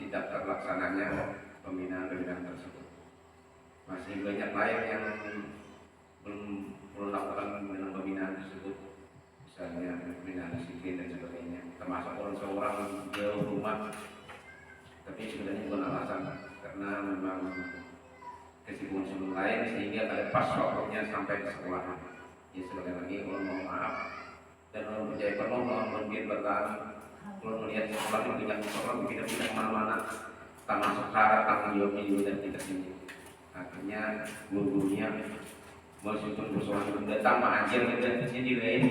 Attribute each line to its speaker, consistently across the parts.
Speaker 1: tidak terlaksananya pembinaan tersebut. Masih banyak lain yang belum melakukan pembinaan tersebut, misalnya pembinaan disiplin dan sebagainya, termasuk orang seorang jauh rumah, tapi sebenarnya bukan alasan, karena memang kesibukan lain sehingga pada pas waktunya sampai ke sekolah. Ya sekali lagi mohon maaf dan mohon percaya penuh mohon bertahan. Kalau melihat sekolah yang banyak sekolah tidak kemana-mana, termasuk syarat tanggung jawabnya juga dan kita sini. Akhirnya gurunya meskipun persoalan datang mengajar dan jadi lain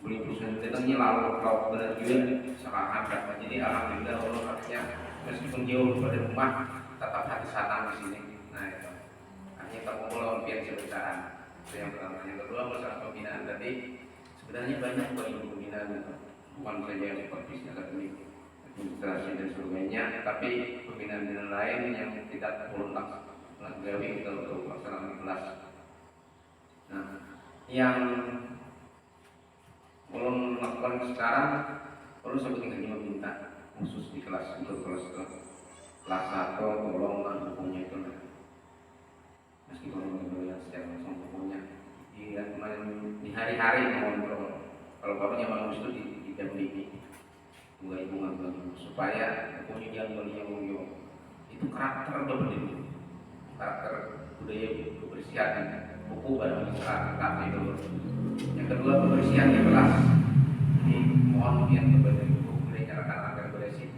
Speaker 1: belum persoalan datangnya lalu benar juga salah berapa. Jadi alhamdulillah Allah artinya meskipun jauh dari rumah tetap hati satang di sini. Nah itu artinya tak mau biar sebesar. Itu yang pertama. Yang kedua masalah pembinaan tadi sebenarnya banyak pembinaan bukan saja yang supervisi akademik, administrasi dan sebagainya, tapi pembinaan lain yang tidak perlu gawe untuk pelaksanaan kelas. Nah, yang belum melakukan sekarang perlu sebetulnya meminta khusus di kelas untuk kelas 1 tolong bukunya itu meskipun melihat secara langsung bukunya di hari-hari mengontrol. Kalau bapaknya bagus itu didampingi dua ibu ngabang supaya bukunya jangan beliau itu karakter berbeda, karakter budaya kebersihan buku barang masyarakat itu. Yang kedua kebersihannya kelas. Jadi mohon biar kepada buku budaya agar bersih.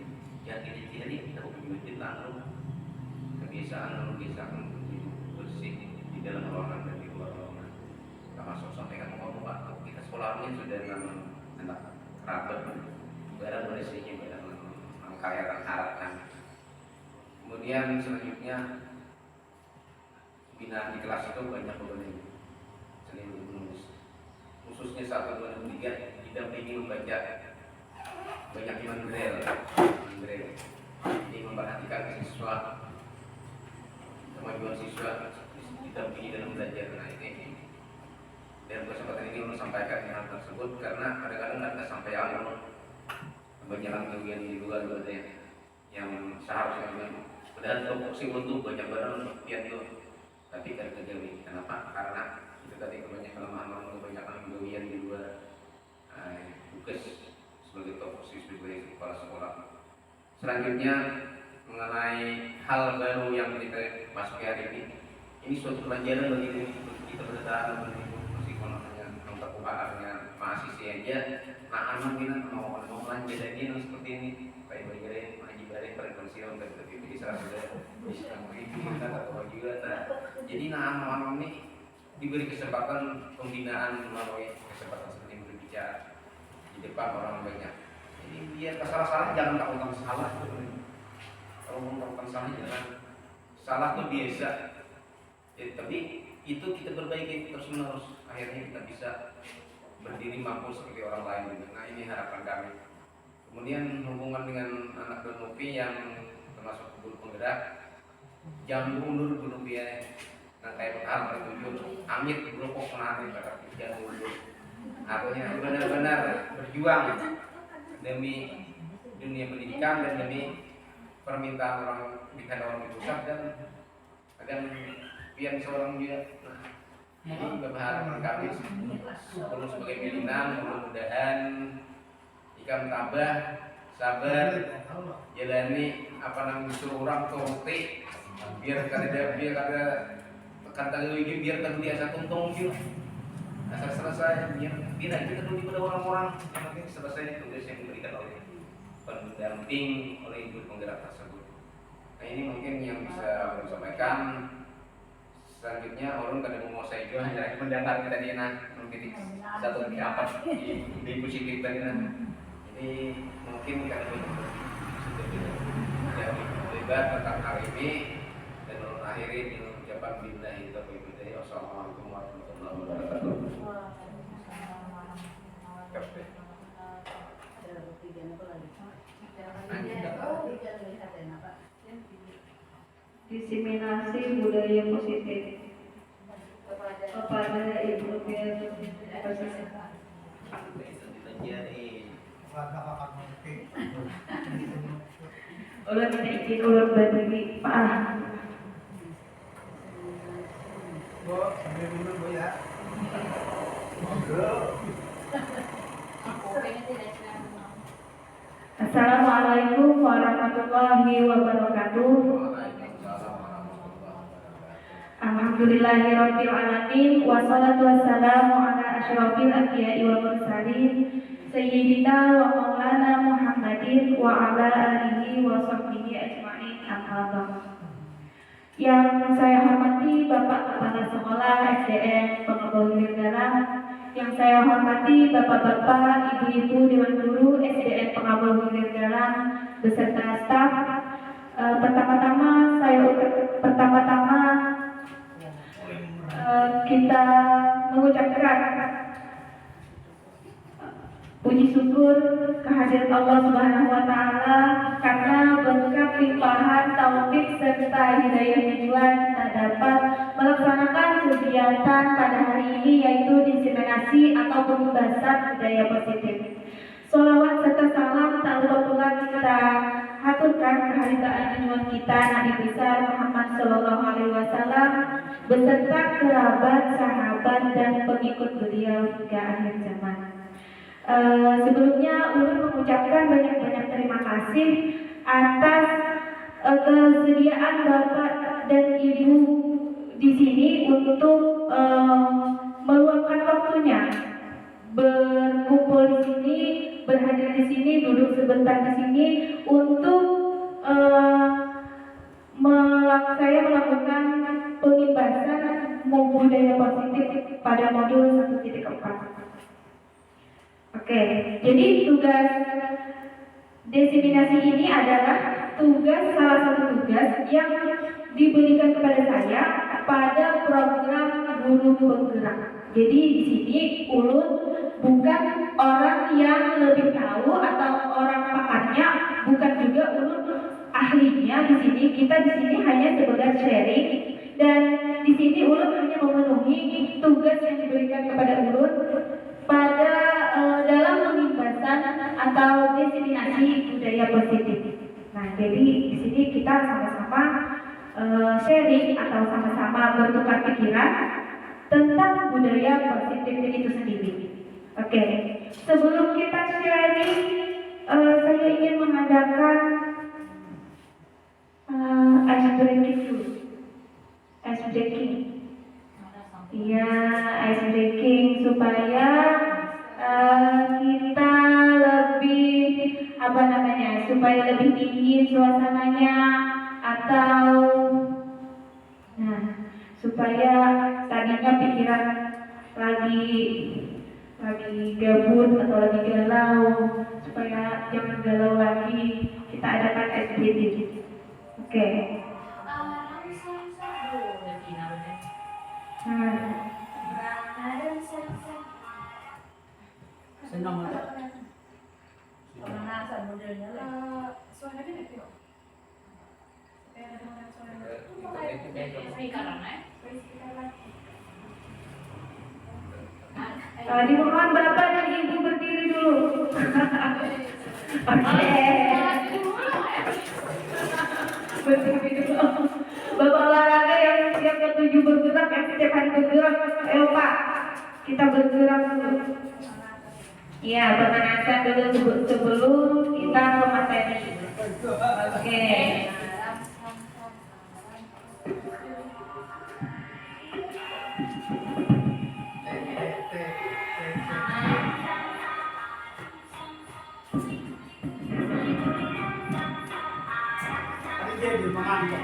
Speaker 1: Yang ini kita buku lalu kebiasaan bersih di dalam ruangan dan di luar ruangan. Termasuk sampaikan ngomong Pak, kita sekolahnya sudah anak kerabat, barang bersihnya barang kaya dan harapkan. Kemudian selanjutnya binaan di kelas itu banyak berbeda. Seni menulis, khususnya 1, 2, 3 didampingi membaca banyak mandrel. Jadi memperhatikan siswa, kemajuan siswa didampingi dalam belajar. Nah ini dan kesempatan ini untuk sampaikan hal tersebut karena kadang-kadang nggak sampai awal banyak kegiatan di luar yang seharusnya padahal topoksi untuk banyak barang itu tapi tidak terjadi. Kenapa? Karena itu tadi banyak kelemahan kebanyakan kegiatan di luar tugas sebagai topoksi sebagai kepala sekolah. Selanjutnya mengenai hal baru yang kita masuki hari ini suatu pelajaran bagi kita bertahan meskipun hanya memperkuatnya mahasiswa aja. Nah anak kita mau lanjut lagi seperti ini kayak belajarin mengaji balik perkonsil dan terpilih salah sudah bisa kita atau juga. Jadi anak-anak ini diberi kesempatan pembinaan melalui kesempatan seperti berbicara di depan orang banyak. Jadi biar salah jangan lakukan salah. Kalau melakukan salah jangan salah tuh biasa. Tapi itu kita perbaiki terus menerus. Akhirnya kita bisa berdiri mampu seperti orang lain. Nah ini harapan kami. Kemudian hubungan dengan anak bermupi yang termasuk guru penggerak, jangan mundur guru biaya. Nah kayak hal tertuju, amit berokok menarik kata jangan mundur. Artinya benar-benar berjuang demi dunia pendidikan dan demi permintaan orang di pusat dan agar biar seorang juga. Ini berharap kami perlu sebagai pimpinan mudah-mudahan ikan tabah sabar jalani disuruh orang turuti biar kada kata lagi biar kada biasa tuntung juga asal selesai biar kita dulu pada orang-orang yang penting selesai tugas yang diberikan oleh pendamping oleh ibu penggerak tersebut. Nah ini mungkin yang bisa saya sampaikan. Selanjutnya orang kadang mau saya juga hanya mendengar tadi mungkin satu di apa di positif tadi jadi mungkin kadang sudah lebar tentang hal ini dan akhiri dengan ucapan billahi taufiq hidayah. Wassalamualaikum warahmatullahi wabarakatuh.
Speaker 2: Diseminasi budaya positif kepada ibu biar Ulun minta izin ulun berdiri, Pak.
Speaker 3: Bu, sambil dulu Bu ya.
Speaker 2: Assalamualaikum warahmatullahi wabarakatuh.
Speaker 1: Waalaikumsalam warahmatullahi wabarakatuh.
Speaker 2: Alhamdulillahirabbil alamin wassalatu wassalamu ala asyrofil anbiya'i wal mursalin sayyidina wa maulana Muhammadin wa ala alihi wa sahbihi ajma'in amma ba'd. Yang saya hormati Bapak Kepala Sekolah SDN Pengebau Hilir Dalam, yang saya hormati Bapak-bapak, Ibu-ibu Dewan Guru SDN Pengebau Hilir Dalam beserta staf. Pertama-tama kita mengucapkan puji syukur kehadirat Allah Subhanahu wa taala karena berkat limpahan taufik serta hidayahnya juga kita dapat melaksanakan kegiatan pada hari ini, yaitu diseminasi atau pembahasan budaya positif. Sholawat serta salam tak lupa pula kita haturkan kehadiran junjungan kita Nabi besar Muhammad Sallallahu Alaihi Wasallam beserta kerabat, sahabat dan pengikut beliau hingga akhir zaman. Sebelumnya ulun mengucapkan banyak-banyak terima kasih atas kesediaan Bapak dan Ibu di sini untuk meluangkan waktunya berkumpul di sini, berhadir di sini, duduk sebentar di sini untuk saya melakukan pembahasan budaya positif pada modul 1.4. Oke, jadi tugas diseminasi ini adalah salah satu tugas yang diberikan kepada saya pada program guru penggerak. Jadi di sini ulun bukan orang yang lebih tahu atau orang pakarnya, bukan juga ulun ahlinya di sini. Kita di sini hanya sebagai sharing, dan di sini ulun hanya memenuhi tugas yang diberikan kepada ulun pada dalam pembahasan atau diseminasi budaya positif. Nah, jadi di sini kita sama-sama sharing atau sama-sama bertukar pikiran tentang budaya positif itu sendiri. Oke, sebelum kita sharing, saya ingin mengadakan ice breaking dulu. Ice breaking. Iya, ice breaking supaya kita lebih supaya lebih dingin suasananya, atau supaya tadinya pikiran lagi gabut atau lagi galau, supaya jangan galau lagi, kita adakan ice breaking. Oke.
Speaker 3: Senang banget.
Speaker 2: Dimohon Bapak dan Ibu berdiri dulu. Oke. Berdiri dulu. Bapak olahraga yang siap ketujuh bergerak, yang setiap hari bergerak. Ayo Pak, kita bergerak dulu. Iya, pemanasan dulu sebelum kita ke materi. Oke.
Speaker 3: Jadi mengantuk.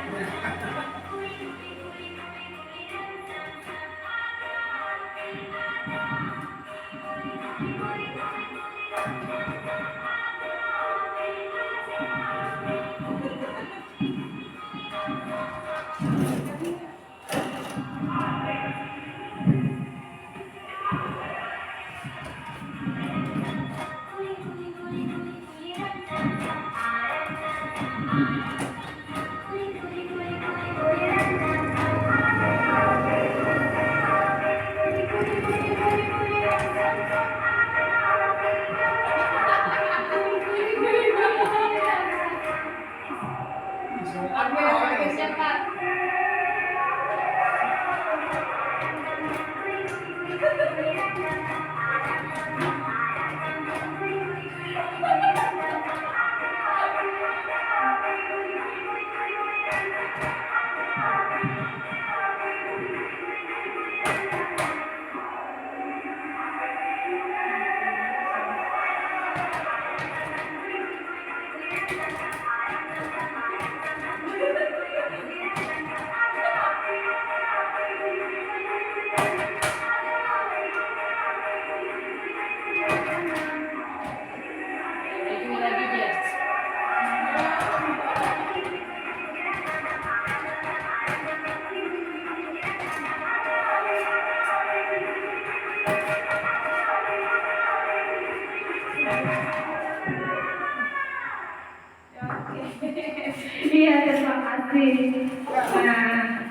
Speaker 2: Nah,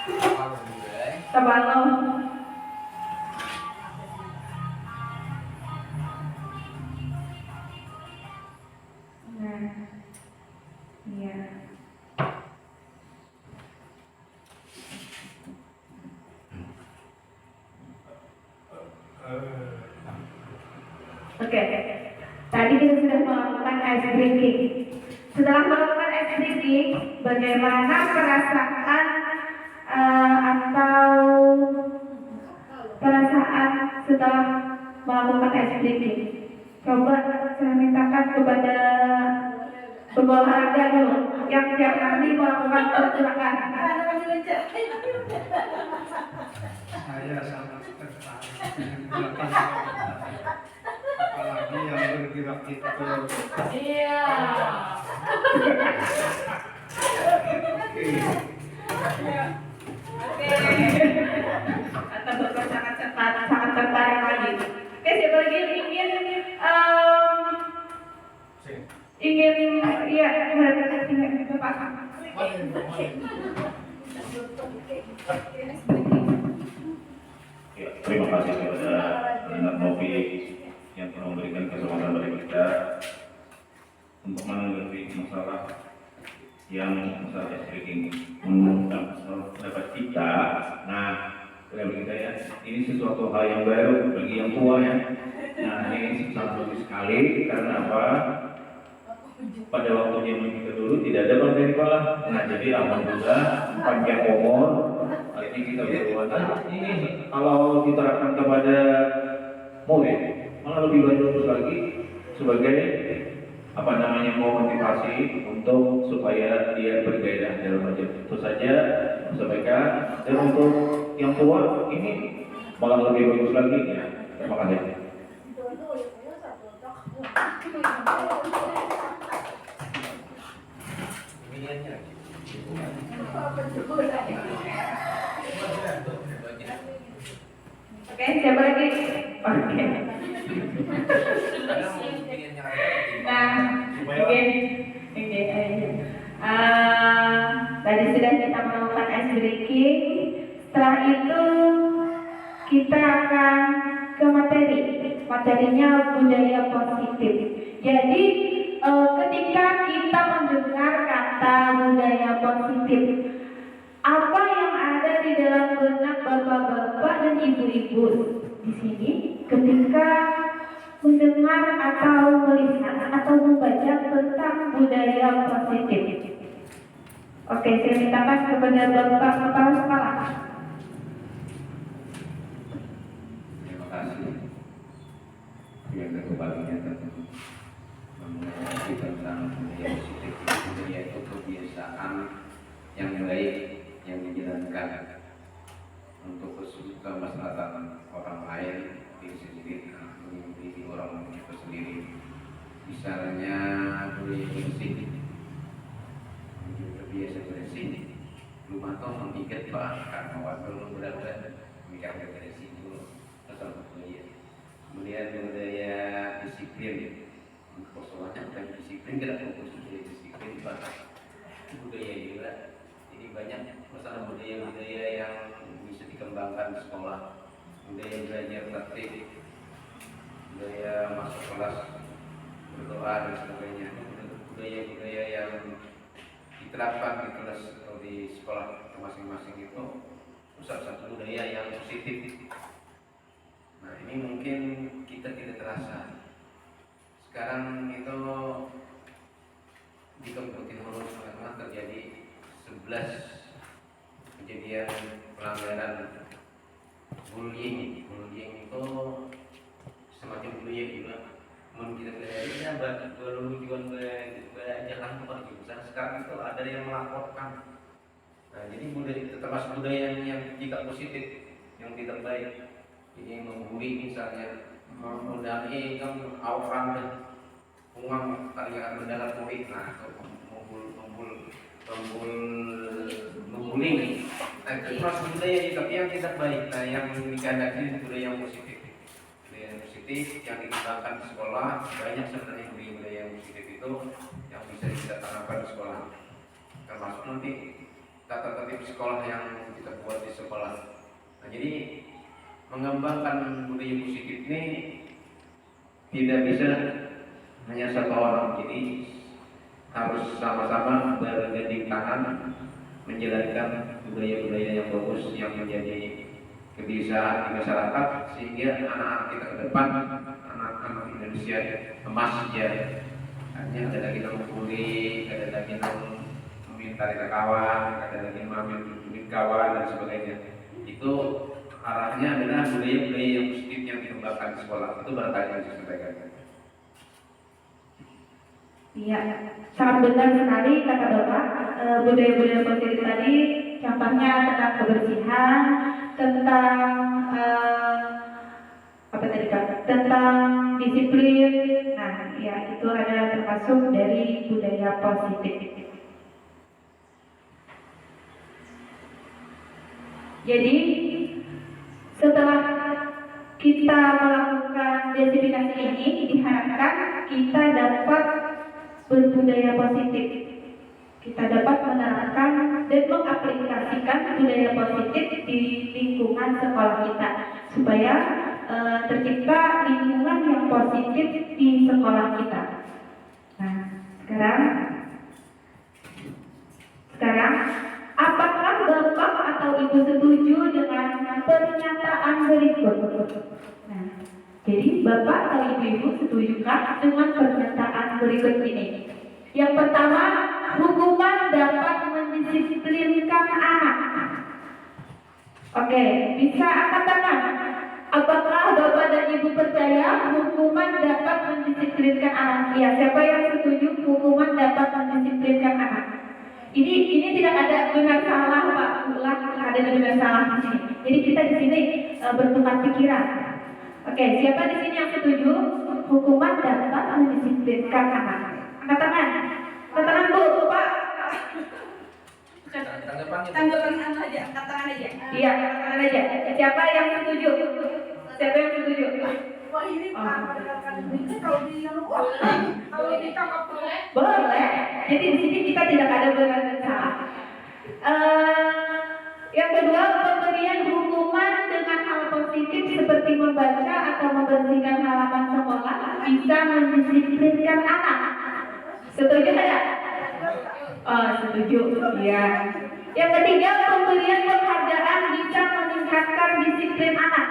Speaker 1: Kalau juga ya.
Speaker 2: tabalong. Nah, iya. Oke, tadi kita sudah melakukan ice breaking. Setelah melakukan ice breaking, bagaimana perasaan atau perasaan setelah melakukan ice breaking? Coba saya mintakan kepada berolahraga dulu yang tiap kali melakukan pergerakan.
Speaker 3: Saya sangat tertarik dengan gerakan apalagi yang bergerak itu.
Speaker 2: Iya. Atau bapak sangat tertarik lagi. Oke, siapa lagi yang ingin ya ingin bapak.
Speaker 4: Ya, terima kasih kepada Anak Novi yang telah memberikan kesempatan bagi kita untuk menanggapi masalah yang masalah breaking mengundang pendapat kita. Nah, bagi kita ya, ini sesuatu hal yang baru bagi yang tua ya. Nah, ini sangat bagus sekali karena apa? Pada waktu zaman kita dulu tidak ada materi kepala. Nah, jadi alhamdulillah panjang umur. Hari ini kita berbuat ini kalau diterapkan kepada murid malah lebih bagus lagi sebagai apa namanya motivasi untuk supaya dia bergairah dalam belajar. Itu saja sampaikan. Dan untuk yang tua ini malah lebih bagus lagi ya. Terima kasih.
Speaker 2: Oke, siapa lagi? Oke. Nah, tadi sudah kita melakukan ice breaking. Setelah itu kita akan ke materi. Materinya budaya positif. Jadi ketika kita mendengar kata budaya positif, apa yang ada di dalam benak bapak-bapak dan ibu-ibu di sini ketika mendengar atau melihat atau membaca tentang budaya positif? Oke, saya mintakan kepada bapak kepala sekolah.
Speaker 1: Terima kasih. Yang kembalinya mengenai tentang budaya positif. Budaya itu kebiasaan yang baik yang dijalankan untuk kemaslahatan orang lain, diri sendiri, mengikuti orang itu sendiri. Misalnya budaya bersih, biasa bersih. Rumah tuh mengikat pak, karena waktu benar-benar mikir bersih dulu. Asal budaya. Kemudian budaya disiplin. Persoalannya bukan disiplin, kita fokus budaya disiplin pak. Budaya juga. Jadi banyak masalah budaya-budaya yang bisa dikembangkan di sekolah. Budaya belajar tertib, budaya masuk kelas berdoa dan sebagainya. Budaya-budaya yang diterapkan di kelas atau di sekolah masing-masing itu salah satu budaya yang positif. Nah ini mungkin kita tidak terasa. Sekarang itu di Kabupaten Hulu Tengah terjadi 11 kejadian pelanggaran bullying. Bullying itu semacam bullying juga. Mungkin kita lihatnya berlucuan berajakan seperti besar. Sekarang itu ada yang melaporkan. Nah, jadi budaya itu termasuk budaya yang tidak positif, yang tidak baik. Jadi membuli misalnya, menodai kan orang dan uang tarian mendalam murid. Nah, itu membuli. Nah, itu termasuk budaya tapi yang tidak baik. Nah, yang dikandalkan budaya yang positif. Budaya yang positif yang dikembangkan di sekolah banyak sebenarnya budaya yang positif itu yang bisa kita tanamkan di sekolah. Termasuk nanti tata tertib sekolah yang kita buat di sekolah. Nah, jadi mengembangkan budaya positif ini tidak bisa hanya satu orang, jadi harus sama-sama bergandeng tangan menjalankan budaya-budaya yang bagus yang menjadi kebiasaan di masyarakat, sehingga anak-anak kita ke depan, anak-anak Indonesia emas ya, hanya ada lagi yang kulit, ada lagi yang meminta kawan, ada lagi yang meminta kawan dan sebagainya. Itu arahnya adalah budaya-budaya yang positif yang dikembangkan di sekolah. Itu barangkali yang saya sampaikan.
Speaker 2: Iya, sangat benar sekali kata Bapak. Budaya-budaya positif tadi contohnya tentang kebersihan, tentang apa tadi Kak? Tentang disiplin. Nah, ya itu adalah termasuk dari budaya positif. Jadi setelah kita melakukan disiplin ini, diharapkan kita dapat berbudaya positif. Kita dapat menerapkan dan mengaplikasikan budaya positif di lingkungan sekolah kita supaya tercipta lingkungan yang positif di sekolah kita. Nah, sekarang apakah Bapak atau Ibu setuju dengan pernyataan berikut? Nah, jadi Bapak atau Ibu setujukah dengan pernyataan berikut ini? Yang pertama, hukuman dapat mendisiplinkan anak. Oke, bisa angkat tangan. Apakah Bapak dan Ibu percaya hukuman dapat mendisiplinkan anak? Ya, siapa yang setuju hukuman dapat mendisiplinkan anak? Ini tidak ada benar salah Pak, ada benar salah di sini. Jadi kita di sini bertukar pikiran. Oke, siapa di sini yang setuju hukuman dapat mendisiplinkan anak? Angkat tangan. Angkat tangan Bu, Pak.
Speaker 5: Tanggapan aja, angkat tangan aja.
Speaker 2: Iya, angkat tangan aja. Siapa yang setuju? Siapa yang setuju?
Speaker 5: Wah ini kalau ditangkap
Speaker 2: Boleh. Jadi di sini kita tidak ada benar dan salah. Yang kedua, pemberian hukuman dengan hal positif seperti membaca atau membersihkan halaman sekolah bisa mendisiplinkan anak. Setuju tidak? Oh, setuju. Ya. Yang ketiga, pemberian penghargaan bisa meningkatkan disiplin anak.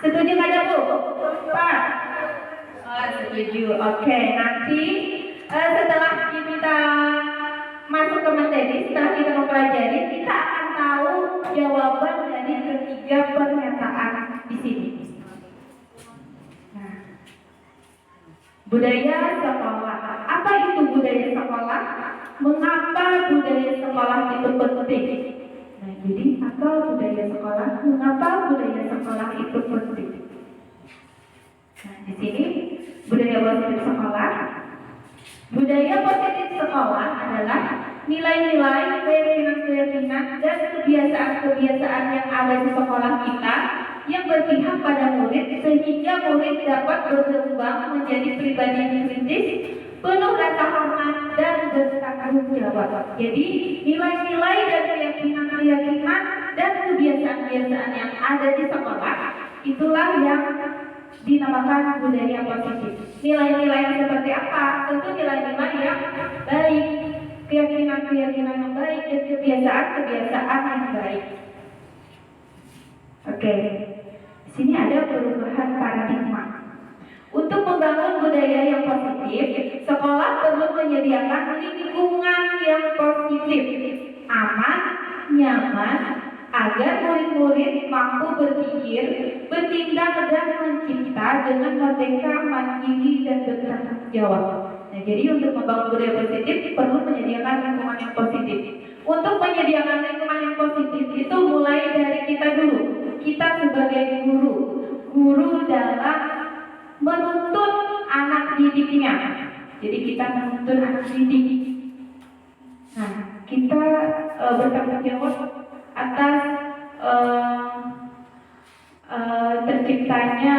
Speaker 2: Setuju nggak Bu? Pak? Oh, setuju. Oke, nanti setelah kita masuk ke materi, setelah kita mempelajari, kita akan tahu jawaban dari ketiga pernyataan di sini. Nah, budaya sekolah. Apa itu budaya sekolah? Mengapa budaya sekolah itu penting? Nah, jadi apa budaya sekolah? Mengapa budaya sekolah itu penting? Nah, di sini budaya positif sekolah. Budaya positif sekolah adalah nilai-nilai, keyakinan-keyakinan, dan kebiasaan-kebiasaan yang ada di sekolah kita yang berpihak pada murid sehingga murid dapat berkembang menjadi pribadi yang kritis, penuh rasa hormat, dan bertanggung jawab. Jadi nilai-nilai dan keyakinan-keyakinan dan kebiasaan-kebiasaan yang ada di sekolah itulah yang dinamakan budaya positif. Nilai-nilai yang seperti apa? Tentu nilai-nilai yang baik, keyakinan-keyakinan yang baik, dan kebiasaan-kebiasaan yang baik. Oke, di sini ada perubahan paradigma. Untuk membangun budaya yang positif, sekolah perlu menyediakan lingkungan yang positif, aman, nyaman, agar murid-murid mampu berpikir, bertindak, dan mencipta dengan merdeka, mandiri, dan bertanggung jawab. Nah, jadi untuk membangun budaya positif perlu menyediakan lingkungan yang positif. Untuk menyediakan lingkungan yang positif itu mulai dari kita dulu. Kita sebagai guru dalam menuntun anak didiknya. Jadi kita menuntun anak didik. Nah, kita bertanggung jawab atas terciptanya,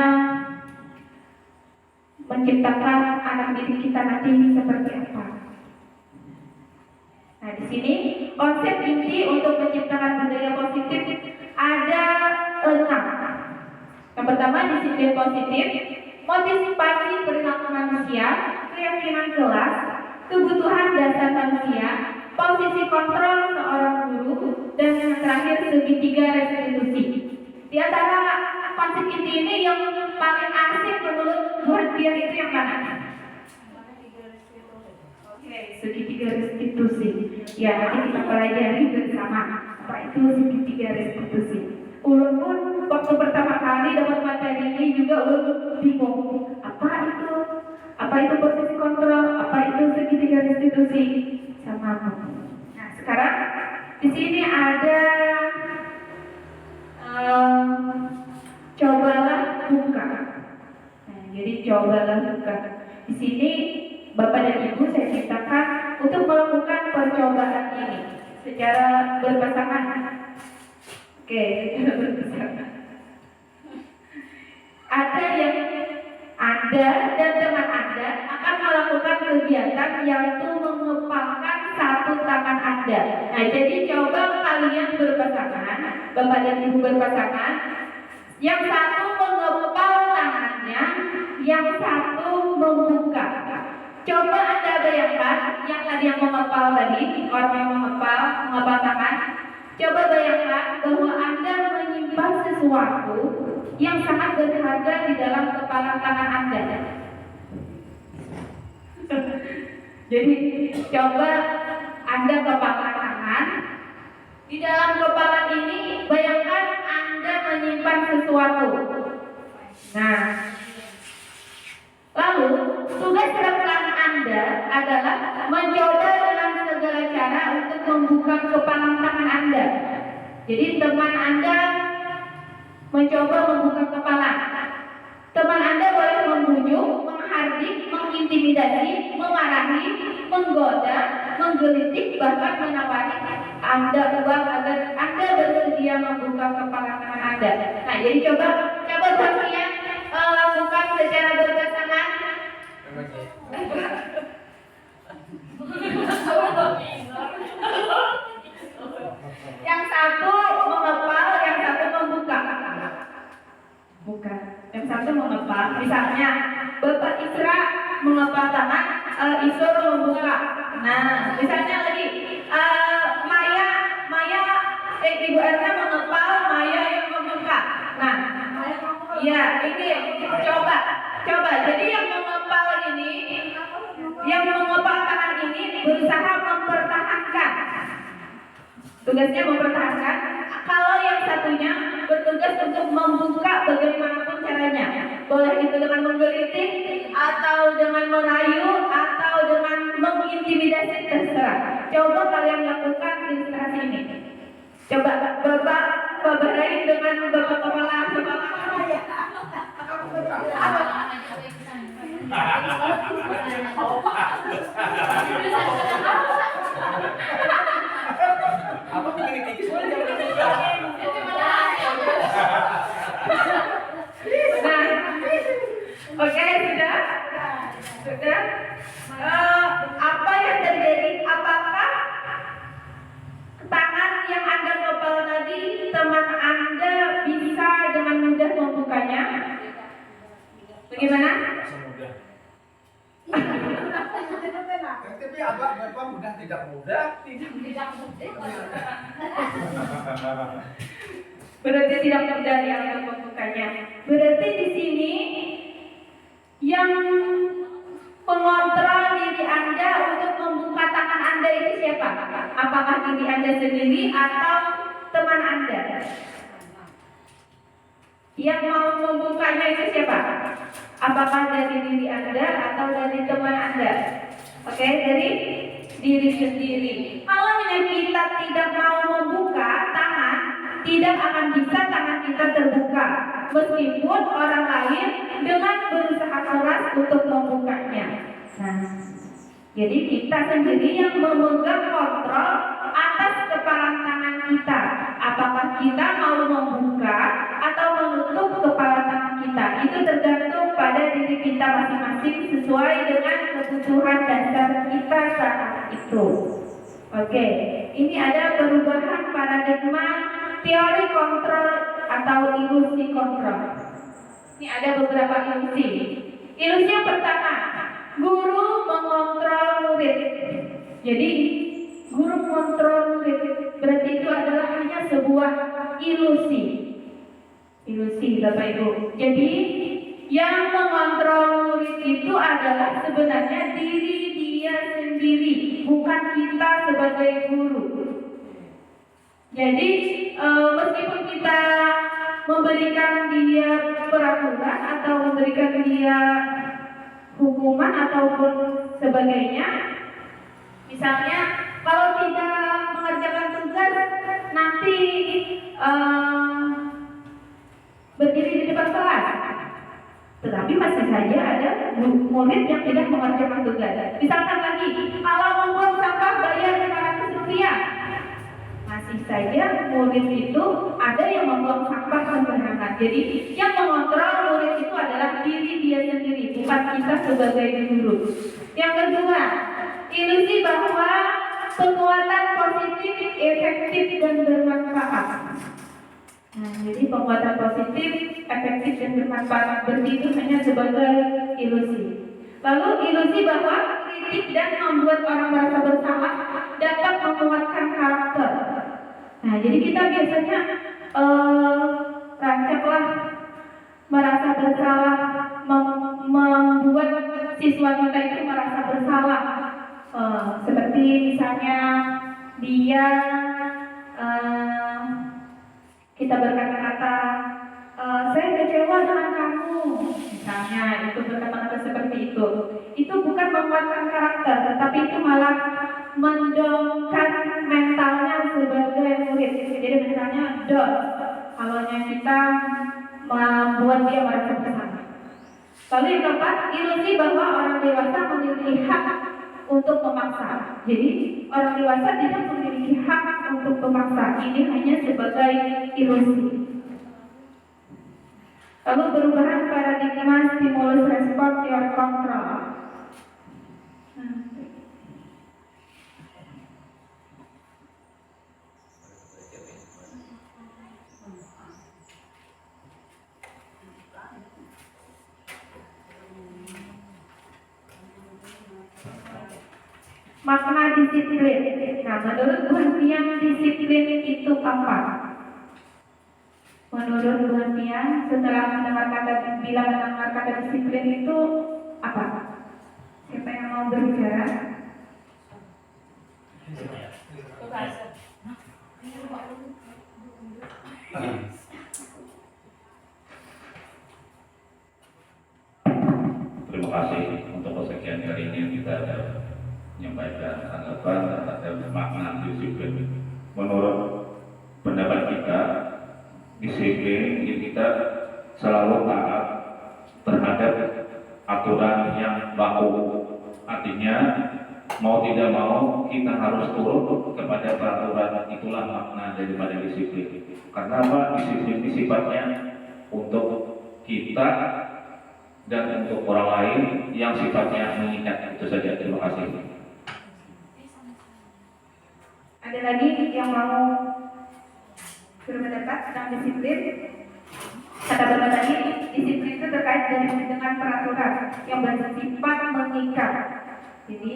Speaker 2: menciptakan anak didik kita nanti seperti apa. Nah, di sini konsep inti untuk menciptakan budaya positif ada 6. Yang pertama, disiplin positif, motivasi perilaku manusia, keyakinan kelas, kebutuhan dasar manusia, posisi kontrol seorang guru, dan yang terakhir segitiga restitusi. Di antara konsep inti ini yang paling asik menurut Bu Dian itu yang mana? Oke, segitiga restitusi. Ya, nanti kita pelajari bersama apa itu segitiga restitusi. Ulun pun waktu pertama kali dapat materi ini juga ulun bingung. Apa itu posisi kontrol? Apa itu segitiga restitusi? Sama. Nah, sekarang di sini ada cobalah buka. Nah, jadi cobalah buka. Di sini Bapak dan Ibu saya ciptakan untuk melakukan percobaan ini secara berpasangan. Oke, secara berpasangan. Ada yang Anda dan teman Anda akan melakukan kegiatan yaitu mengepalkan satu tangan Anda. Nah, jadi coba kalian berpasangan, Bapak dan Ibu berpasangan. Yang satu mengepal tangannya, yang satu membuka. Coba Anda bayangkan yang tadi yang mengepal tadi, orang yang mengepal tangan. Coba bayangkan bahwa Anda menyimpan sesuatu yang sangat berharga di dalam kepalan tangan Anda. Jadi coba Anda kepalan tangan. Di dalam kepalan ini bayangkan Anda menyimpan sesuatu. Nah, lalu tugas rekan Anda adalah mencoba dengan segala cara untuk membuka kepalan tangan Anda. Jadi teman Anda mencoba membuka kepala. Teman Anda boleh membujuk, menghardik, mengintimidasi, memarahi, menggoda, menggelitik, bahkan menawari Anda uang agar Anda bersedia membuka kepala tangan Anda. Nah, jadi coba kalian lakukan secara berpasangan. Yang satu mengepal, yang satu membuka. Bukan. Yang satu mengepal. Misalnya Bapak Isra mengepal tangan, Isra membuka. Nah, misalnya lagi Ibu Erna mengepal, Maya yang membuka. Nah, ya ini coba. Jadi yang mengepal tangan ini berusaha mempertahankan. Tugasnya mempertahankan. Kalau yang satunya bertugas untuk membuka bagaimanapun caranya. Boleh itu dengan menggelitik, atau dengan merayu, atau dengan mengintimidasi, terserah. Coba kalian lakukan ilustrasi ini. Coba Bapak barain dengan Bapak kepala.
Speaker 1: Apa begini tinggi semua jam
Speaker 2: Nah, oke, sudah. Apa yang terjadi? Apakah tangan yang Anda kepal tadi teman Anda bisa dengan mudah membukanya? Bagaimana?
Speaker 3: Tapi apa mudah tidak mudah?
Speaker 2: Berarti tidak mudah ya untuk membukanya. Berarti di sini yang mengontrol diri Anda untuk membuka tangan Anda itu siapa? Apakah diri Anda sendiri atau teman Anda? Yang mau membukanya itu siapa? Apakah dari diri Anda atau dari teman Anda? Oke, dari diri sendiri. Kalau kita tidak mau membuka tangan, tidak akan bisa tangan kita terbuka, meskipun orang lain dengan berusaha keras untuk membukanya. Nah, jadi kita sendiri yang memegang kontrol atas kepala tangan kita. Apakah kita mau membuka atau menutup kepala tangan kita? Itu tergantung pada diri kita masing-masing sesuai dengan kebutuhan dasar kita saat itu. Oke, ini ada perubahan paradigma teori kontrol atau ilusi kontrol. Ini ada beberapa ilusi. Ilusi yang pertama, guru mengontrol murid. Jadi guru mengontrol murid berarti itu adalah hanya sebuah ilusi. Ilusi, Bapak Ibu. Jadi yang mengontrol murid itu adalah sebenarnya diri dia sendiri, bukan kita sebagai guru. Jadi meskipun kita memberikan dia peraturan atau memberikan dia hukuman ataupun sebagainya, misalnya kalau tidak mengerjakan tugas nanti berdiri di depan kelas, tetapi masih saja ada murid yang tidak mengerjakan tugas. Misalkan lagi, kalau membuang sampah bayar 500 rupiah, masih saja murid itu ada yang membuang sampah sembarangan. Jadi yang mengontrol murid itu adalah diri dia sendiri, bukan kita sebagai guru. Yang kedua, ilusi bahwa penguatan positif, efektif dan bermanfaat. Nah, jadi penguatan positif, efektif dan bermanfaat berarti itu hanya sebagai ilusi. Lalu ilusi bahwa kritik dan membuat orang merasa bersalah dapat menguatkan karakter. Nah, jadi kita biasanya rancaklah merasa bersalah, membuat siswa kita itu merasa bersalah. Seperti misalnya dia kita berkata-kata, saya kecewa dengan kamu, misalnya itu berkata-kata seperti itu bukan menguatkan karakter, tetapi itu malah mendongkrak mentalnya sebagai murid. Jadi misalnya kalau kita membuat dia merasa bersalah. Lalu yang keempat, ilusi bahwa orang dewasa memiliki hak untuk memaksa. Jadi orang dewasa tidak memiliki hak untuk memaksa. Ini hanya sebagai ilusi. Lalu perubahan paradigma stimulus respon teori kontrol. Makna disiplin. Nah, menurut Bu Hantian, disiplin itu apa? Menurut Bu Hantian, setelah mendengar kata disiplin itu apa? Siapa yang mau berbicara?
Speaker 4: Terima kasih untuk persekian kali ini kita menyampaikan tanggapan terhadap makna disiplin. Menurut pendapat kita, disiplin kita selalu taat terhadap aturan yang baku. Artinya mau tidak mau kita harus turut kepada peraturan. Itulah makna daripada disiplin. Karena apa? Disiplin ini sifatnya untuk kita dan untuk orang lain yang sifatnya mengikat. Itu saja. Terima kasih.
Speaker 2: Ada lagi yang mau berpendapat tentang disiplin? Kata Bapak tadi, disiplin itu terkait dengan peraturan yang bersifat mengikat. Jadi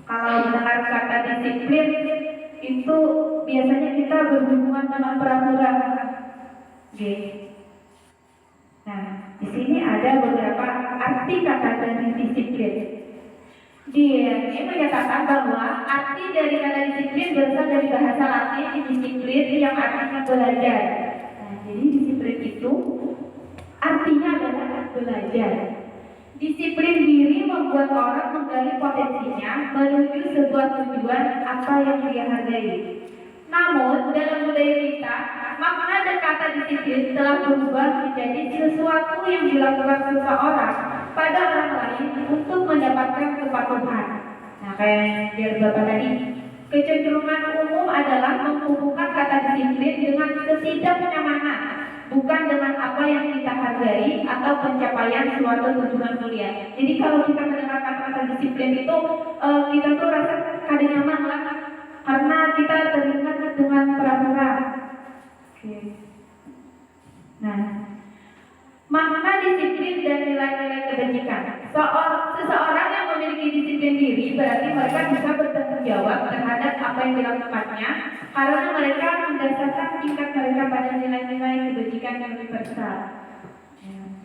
Speaker 2: kalau mendengar kata disiplin itu biasanya kita berhubungan dengan peraturan. Oke. Nah, di sini ada beberapa arti kata dari disiplin. Dia ini menyatakan bahwa arti dari kata disiplin berasal dari bahasa Latin disiplin yang artinya belajar. Nah, jadi disiplin itu artinya adalah belajar. Disiplin diri membuat orang menggali potensinya menuju sebuah tujuan apa yang dia hargai. Namun dalam budaya kita, makna dan kata disiplin telah berubah menjadi sesuatu yang dilakukan seseorang pada orang lain untuk mendapatkan kepatuhan. Nah, kayak yang Bapak tadi, kecenderungan umum adalah menghubungkan kata disiplin dengan ketidaknyamanan, bukan dengan apa yang kita hargai atau pencapaian suatu tujuan mulia. Jadi kalau kita mendengar kata-kata disiplin itu kita tuh rasa kada nyaman lah. karena kita teringat dengan peraturan. Oke. Nah, makna disiplin dan nilai-nilai kebajikan. Seseorang yang memiliki disiplin diri berarti mereka bisa bertanggung jawab terhadap apa yang dilakukannya karena mereka mendasarkan tingkat mereka pada nilai-nilai kebajikan yang universal.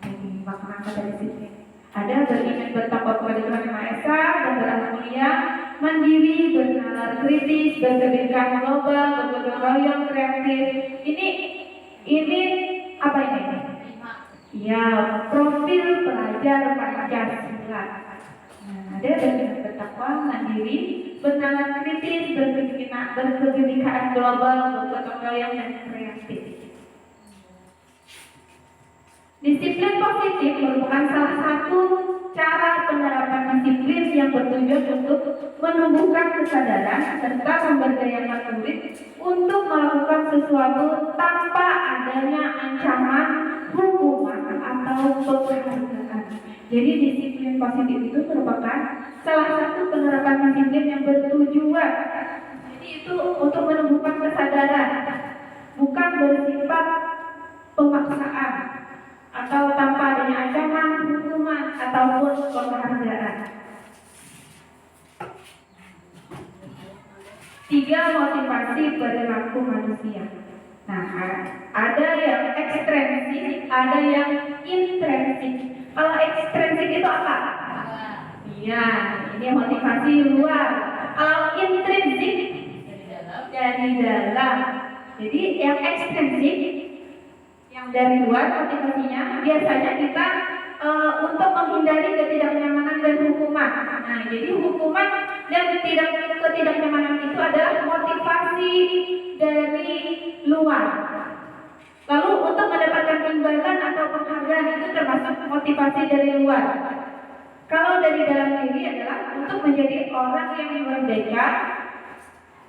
Speaker 2: Jadi makna kata disiplin ada beriman bertakwa kepada Tuhan Yang Maha Esa, berakhlak mulia, mandiri, bernalar kritis, berkebijakan global, bergotong royong, kreatif. Ini apa ini? Ya, profil pelajar Pancasila. Nah, ada beriman bertakwa, mandiri, bernalar kritis, berkebijakan global, bergotong royong, dan kreatif. Disiplin positif merupakan salah satu cara penerapan disiplin yang bertujuan untuk menumbuhkan kesadaran serta memberdayakan murid untuk melakukan sesuatu tanpa adanya ancaman, hukuman, atau penghargaan. Jadi disiplin positif itu merupakan salah satu penerapan disiplin yang bertujuan. Jadi itu untuk menumbuhkan kesadaran, bukan bersifat pemaksaan atau tanpa adanya ancaman, hukuman, ataupun penghargaan. 3. Motivasi perilaku manusia. Nah, ada yang ekstrinsik, ada yang intrinsik. Kalau ekstrinsik itu apa? Iya, ini motivasi luar. Kalau intrinsik dari dalam. Jadi yang ekstrinsik yang dari luar motivasinya biasanya kita untuk menghindari ketidaknyamanan dan hukuman. Nah, jadi hukuman dan ketidaknyamanan itu adalah motivasi dari luar. Lalu untuk mendapatkan imbalan atau penghargaan itu termasuk motivasi dari luar. Kalau dari dalam diri adalah untuk menjadi orang yang merdeka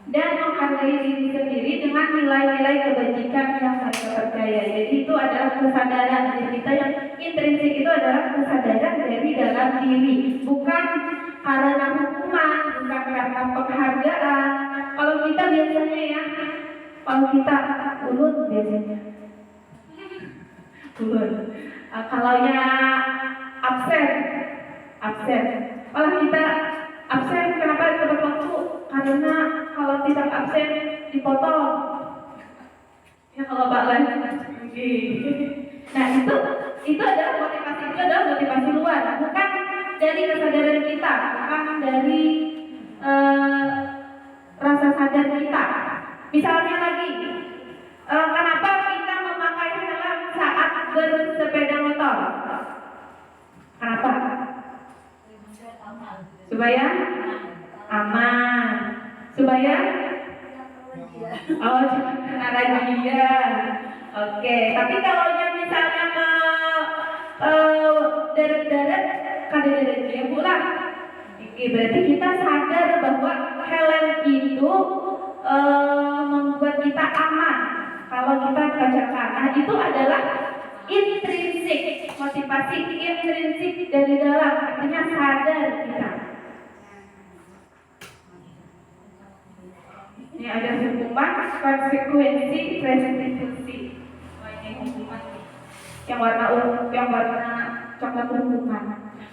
Speaker 2: dan menghargai diri sendiri dengan nilai-nilai kebajikan yang mereka percaya. Jadi itu adalah kesadaran diri kita yang intrinsik, itu adalah kesadaran dari dalam diri, bukan karena hukuman, bukan karena penghargaan. Kalau kita biasanya ya, kalau kita ulut biasanya ulut. Kalau ya absen. Kalau kita absen kenapa tepat waktu? Karena kalau tidak absen dipotong. Ya kalau Pak Lan. Nah itu adalah motivasi luar, bukan dari kesadaran kita, bukan dari rasa sadar kita. Misalnya lagi, kenapa kita memakai helm saat bersepeda motor? Kenapa? Supaya aman, supaya jangan kena razia. Oke, tapi kalau yang misalnya ke darat-darat kada ada razia pula. Oke, berarti kita sadar bahwa helm itu membuat kita aman kalau kita kecelakaan. Nah, itu adalah intrinsik, motivasi intrinsik dari dalam, artinya sadar kita. Ini ada hukuman, konsekuensi, restitusi. Ini hukuman yang warna coklat hukuman.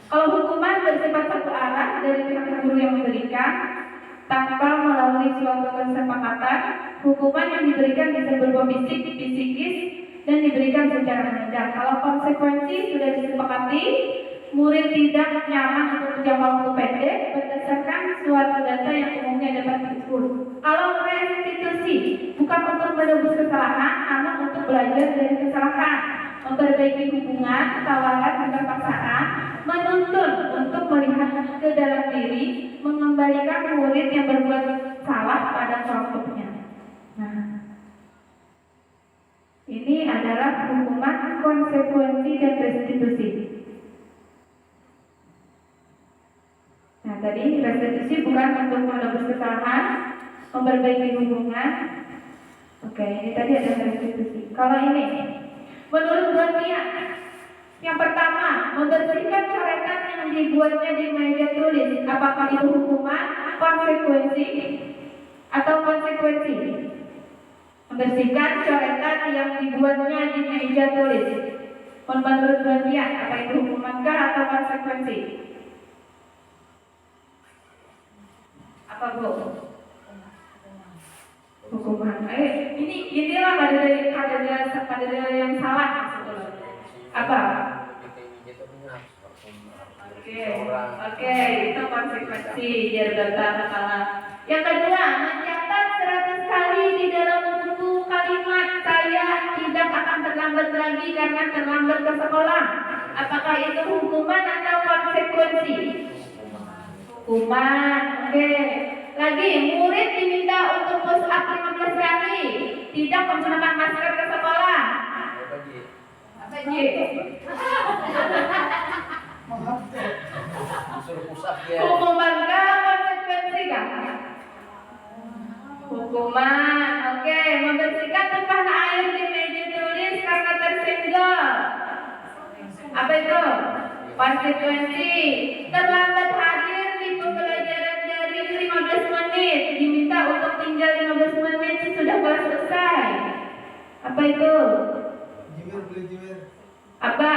Speaker 2: Kalau hukuman bersifat satu arah dari pihak guru yang memberikan tanpa melalui suatu kesepakatan, hukuman yang diberikan bisa berupa fisik, psikis, dan diberikan secara mendadak. Kalau konsekuensi sudah disepakati, murid tidak nyaman untuk jangka waktu pendek berdasarkan suatu data yang umumnya dapat diukur. Kalau restitusi bukan untuk menebus kesalahan, namun untuk belajar dari kesalahan, memperbaiki hubungan, tawaran, dan paksaan, menuntun untuk melihat ke dalam diri, mengembalikan murid yang berbuat salah pada kelompoknya. Nah, ini adalah hukuman, konsekuensi, dan restitusi. Nah, tadi restitusi bukan untuk menebus kesalahan, memperbaiki hubungan. Oke, ini tadi ada restitusi. Kalau ini, menurut Dunia, yang pertama, membersihkan coretan yang dibuatnya di meja tulis. Apakah itu hukuman, konsekuensi, atau konsekuensi? Membersihkan coretan yang dibuatnya di meja tulis. Menurut bagian, apa itu hukumankah atau konsekuensi? Apa Bu? Hukuman. Inilah pada yang salah maksudnya. Apa? Oke, itu konsekuensi biar data salah. Yang kedua, mencatat 100 kali di dalam buku kalimat saya tidak akan terlambat lagi karena terlambat ke sekolah. Apakah itu hukuman atau konsekuensi? Hukuman. Oke. Lagi, murid diminta untuk push up 15 kali, tidak menggunakan masker ke sekolah. Apa
Speaker 3: Suruh pusat dia.
Speaker 2: hukuman kah, konsekuensi kah? Hukuman. Oke, membersihkan tumpahan air di meja tulis karena tersenggol. Apa itu? Konsekuensi. Terlambat hadir di pembelajaran daring 15 menit, diminta untuk tinggal 15 menit sesudah kelas selesai. Apa itu? Apa?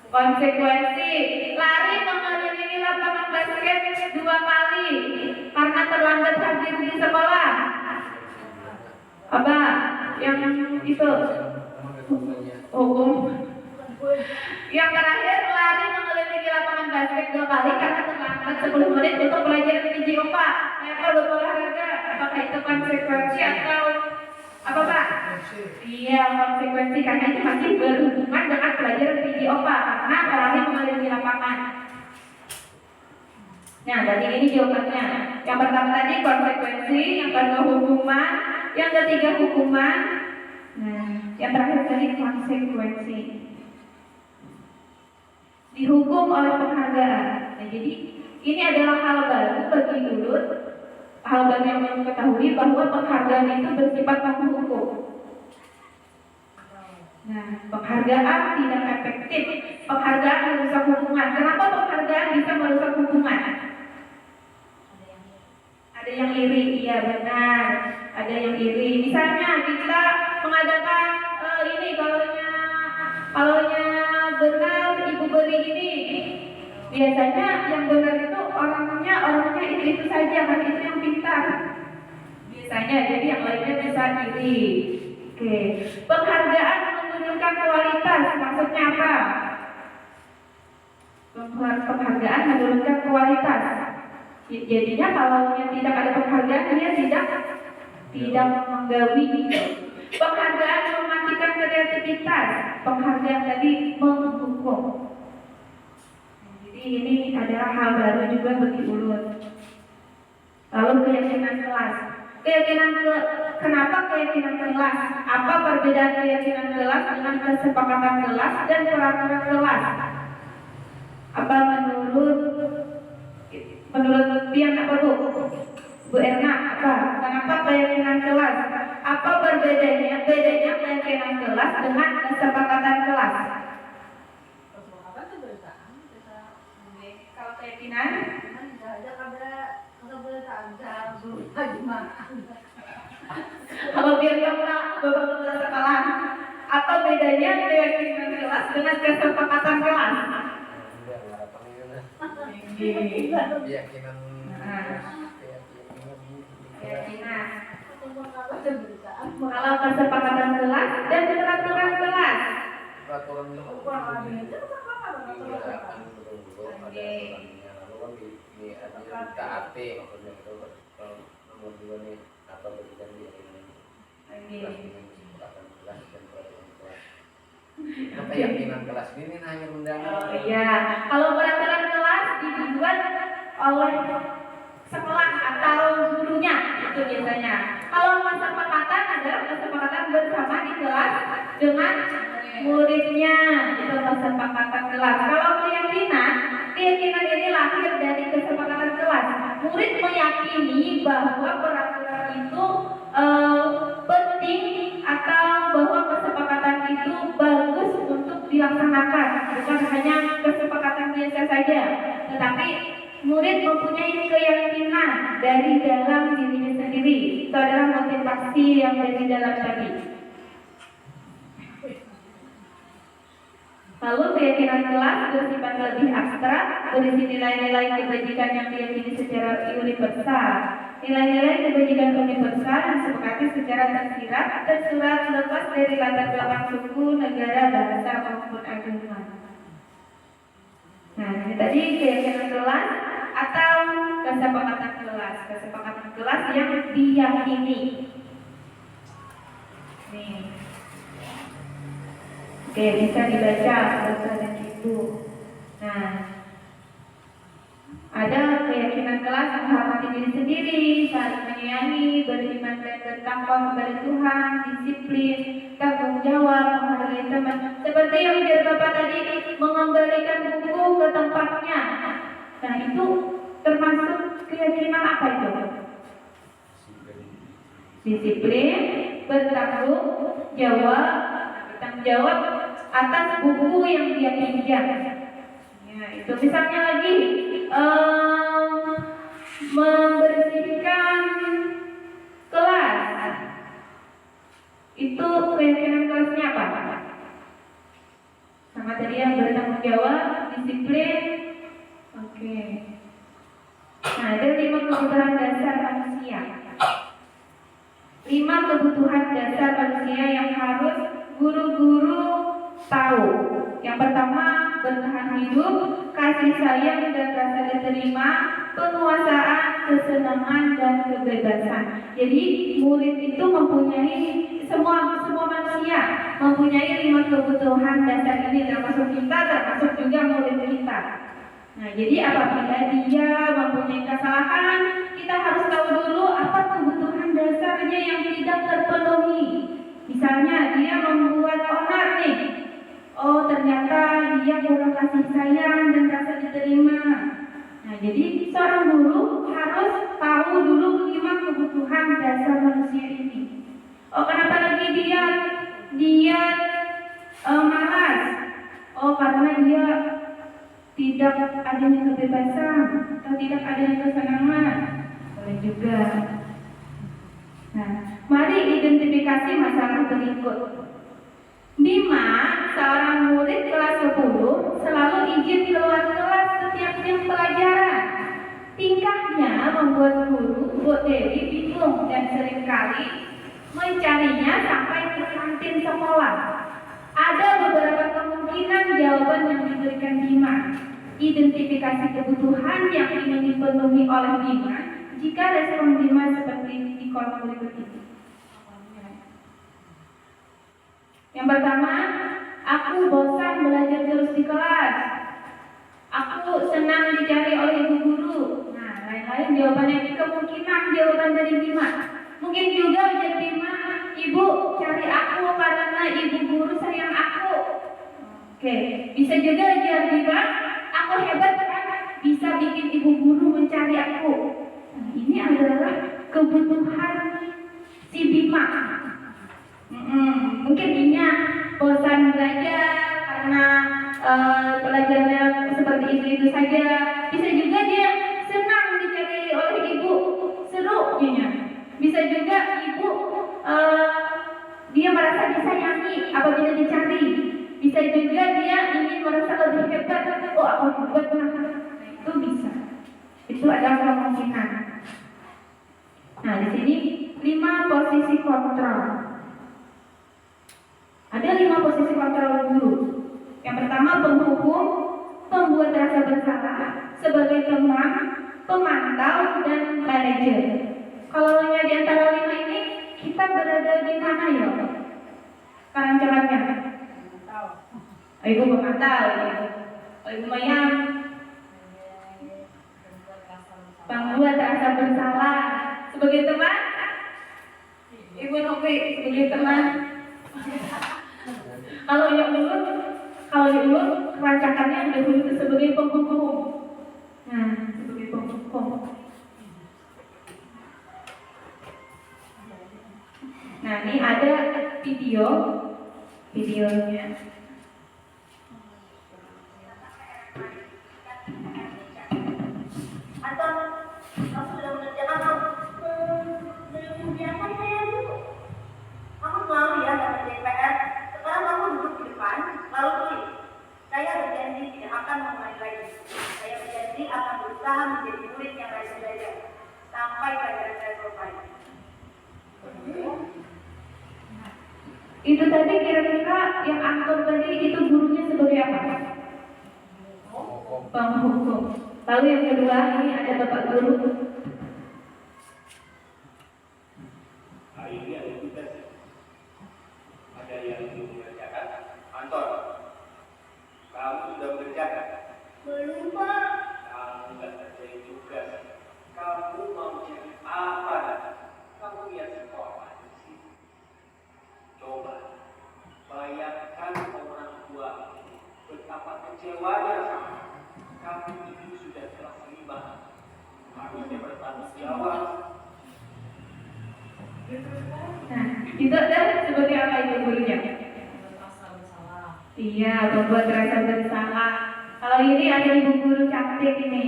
Speaker 2: Konsekuensi. Lari mengelilingi lapangan basket 2 kali karena terlambat hadir di sekolah. Apa? Yang itu hukum. Yang terakhir, lari mengelilingi lapangan basket 2 kali karena terlambat 10 menit untuk pelajaran PJOPA. Mereka berolahraga. Apakah itu konsekuensi atau apa Pak? Iya, konsekuensi karena itu masih berhubungan dengan pelajaran PJOPA karena lari mengelilingi lapangan. Nah, tadi ini jawabannya. Yang pertama tadi konsekuensi, yang kedua hukuman, yang ketiga hukuman. Nah, yang terakhir tadi konsekuensi. Dihukum oleh penghargaan. Nah, jadi ini adalah hal baru bagi Lulus. Hal baru yang mengetahui bahwa penghargaan itu bersifat menghukum. Nah, penghargaan tidak efektif. Penghargaan merusak hubungan. Kenapa penghargaan bisa merusak hubungan? Ada yang iri, iya benar. Ada yang iri. Misalnya kita mengadakan ini kalaunya benar ibu beri ini. Biasanya yang benar itu orangnya itu saja, kan itu yang pintar. Biasanya, jadi yang lainnya bisa iri. Oke. Penghargaan menurunkan kualitas. Maksudnya apa? Penghargaan menurunkan kualitas. Jadinya kalau yang tidak ada penghargaan dia tidak menggawi. Penghargaan mematikan kreativitas. Penghargaan tadi menghukum. Jadi ini adalah hal baru juga bagi Ulun. Lalu keyakinan kelas. Kenapa keyakinan kelas? Apa perbedaan keyakinan kelas dengan kesepakatan kelas dan peraturan kelas? Apa menurut Pian apa Bu Erna apa? Kenapa keyakinan kelas? Apa bedanya keyakinan kelas dengan kesepakatan kelas? Kalau keyakinan kalau biar kamu beberapa sekolah, apa bedanya keyakinan kelas dengan kesepakatan kelas?
Speaker 3: Keyakinan.
Speaker 2: Kalau kesepakatan kelas dan peraturan kelas.
Speaker 3: Peraturan KAP maksudnya itu nomor 2 nih apa berikan dia ini kelas dan peraturan kelas. Keyakinan kelas ini hanya undangan.
Speaker 2: Oh iya, kalau peraturan kelas dibuat oleh sekolah atau gurunya itu biasanya. Kalau kesepakatan adalah kesepakatan bersama di kelas dengan muridnya, itu kesepakatan kelas. Kalau keyakinan ini lahir dari kesepakatan kelas. Murid meyakini bahwa peraturan itu penting atau bahwa kesepakatan itu bagus untuk dilaksanakan, bukan hanya kesepakatan biasa saja, tetapi murid mempunyai keyakinan dari dalam dirinya sendiri sendiri. Itu adalah motivasi yang dari dalam tadi. Lalu keyakinan kelas bersifat lebih abstrak, berisi nilai-nilai kebajikan yang diyakini secara universal. Nilai-nilai kebajikan universal disepakati secara tersurat lepas dari latar belakang suku, negara, bahasa maupun agama. Nah, ini tadi keyakinan kelas atau kesepakatan kelas. Kesepakatan kelas yang diyakini. Nih. Oke, bisa dibaca Bapak dan Ibu. Nah, ada keyakinan kelas menghormati diri sendiri, saling menyayangi, beriman dan bertakwa kepada Tuhan, disiplin, tanggung jawab, menghargai teman. Seperti yang biar Bapak tadi mengembalikan buku ke tempatnya. Nah, itu termasuk keyakinan apa itu? Disiplin, bertanggung jawab atas buku yang dia pinjam. Ya, itu misalnya lagi membersihkan kelas. Itu keyakinan kelasnya apa? Sama tadi yang bertanggung jawab, disiplin. Oke. Nah, ada 5 kebutuhan dasar manusia. 5 kebutuhan dasar manusia yang harus guru-guru tahu. Yang pertama, bertahan hidup, kasih sayang dan rasa diterima, penguasaan, kesenangan dan kebebasan. Jadi murid itu mempunyai semua manusia mempunyai 5 kebutuhan dasar ini, termasuk kita, termasuk juga murid kita. Nah, jadi apabila dia mempunyai kesalahan, kita harus tahu dulu apa kebutuhan dasarnya yang tidak terpenuhi. Misalnya dia membuat onar nih. Oh, ternyata dia kurang kasih sayang dan rasa diterima. Nah, jadi seorang guru harus tahu dulu 5 kebutuhan dasar manusia ini. Oh, kenapa lagi dia malas? Oh, karena dia tidak adanya kebebasan atau tidak adanya kesenangan. Boleh juga. Nah, mari identifikasi masalah berikut. Bima, seorang murid kelas 10, selalu izin keluar kelas setiap jam pelajaran. Tingkahnya membuat guru Bu Dewi bingung dan seringkali mencarinya sampai ke kantin sekolah. Ada beberapa kemungkinan jawaban yang diberikan Bima. Identifikasi kebutuhan yang ingin dipenuhi oleh Bima jika respon Bima seperti di kolom berikut ini. Yang pertama, aku bosan belajar terus di kelas. Aku senang dicari oleh ibu guru. Nah, lain-lain jawabannya ini kemungkinan jawaban dari Bima. Mungkin juga ujar Bima, ibu cari aku karena ibu guru sayang aku. Oke, bisa juga ujar Bima, aku hebat kan bisa bikin ibu guru mencari aku. Nah, ini adalah kebutuhan si Bima. Mungkin dia bosan belajar karena pelajarannya seperti itu saja. Bisa juga dia senang dicari oleh ibu, seru dia. Bisa juga ibu dia merasa disayangi apabila dicari. Bisa juga dia ingin merasa lebih hebat. Oh, aku hebat banget. Itu bisa. Itu adalah kemungkinan. Nah, di sini 5 posisi kontrol. Ada 5 posisi kontrol guru. Yang pertama, penghukum, pembuat rasa bersalah, sebagai teman, pemantau, dan manajer. Kalau di antara 5 ini, kita berada di mana ya? Sekarang jalannya. Ibu pemantau, Ibu Mayang, pembuat rasa bersalah, sebagai teman, Ibu Novi sebagai teman. Kalau yang dulu kerancakannya yang dahulu itu sebagai penghukum. Nah, sebagai penghukum. Nah, ini ada videonya. Atau kamu sudah mengerjakan
Speaker 6: menjadi murid yang rajin belajar sampai pelajaran saya selesai.
Speaker 2: Itu tadi kira-kira yang Anton tadi itu gurunya sebagai apa? Penghukum. Lalu yang kedua ini ada bapak guru.
Speaker 7: Hari ini ada tugas, ada yang belum mengerjakan. Anton, kamu sudah mengerjakan?
Speaker 6: Belum, Pak.
Speaker 7: Kamu nggak kerjain tugas. Kamu mau jadi apa? Kamu lihat sekolah di sini. Coba bayangkan orang tua betapa kecewanya kamu itu sudah kelas 5. Harusnya bertanggung jawab.
Speaker 2: Nah, itu ada sebagai apa itu gurunya? Iya, membuat rasa bersalah. Kalau ini ada ibu guru cantik ini.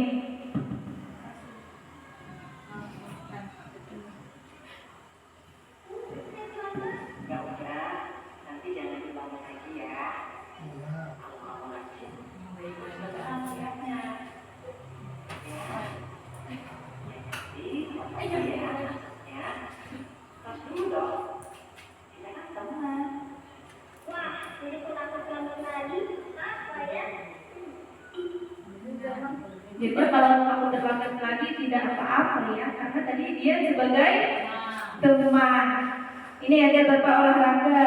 Speaker 6: Ya udah, nanti jangan dibangun lagi ya. Kamu lagi. Ya. Terus dulu dong. Kita kan teman. Wah, jadi penakut lagi. Apa ya?
Speaker 2: Jadi kalau kamu terlambat lagi tidak apa-apa ya, karena tadi dia sebagai teman. Ini ada bapak olahraga.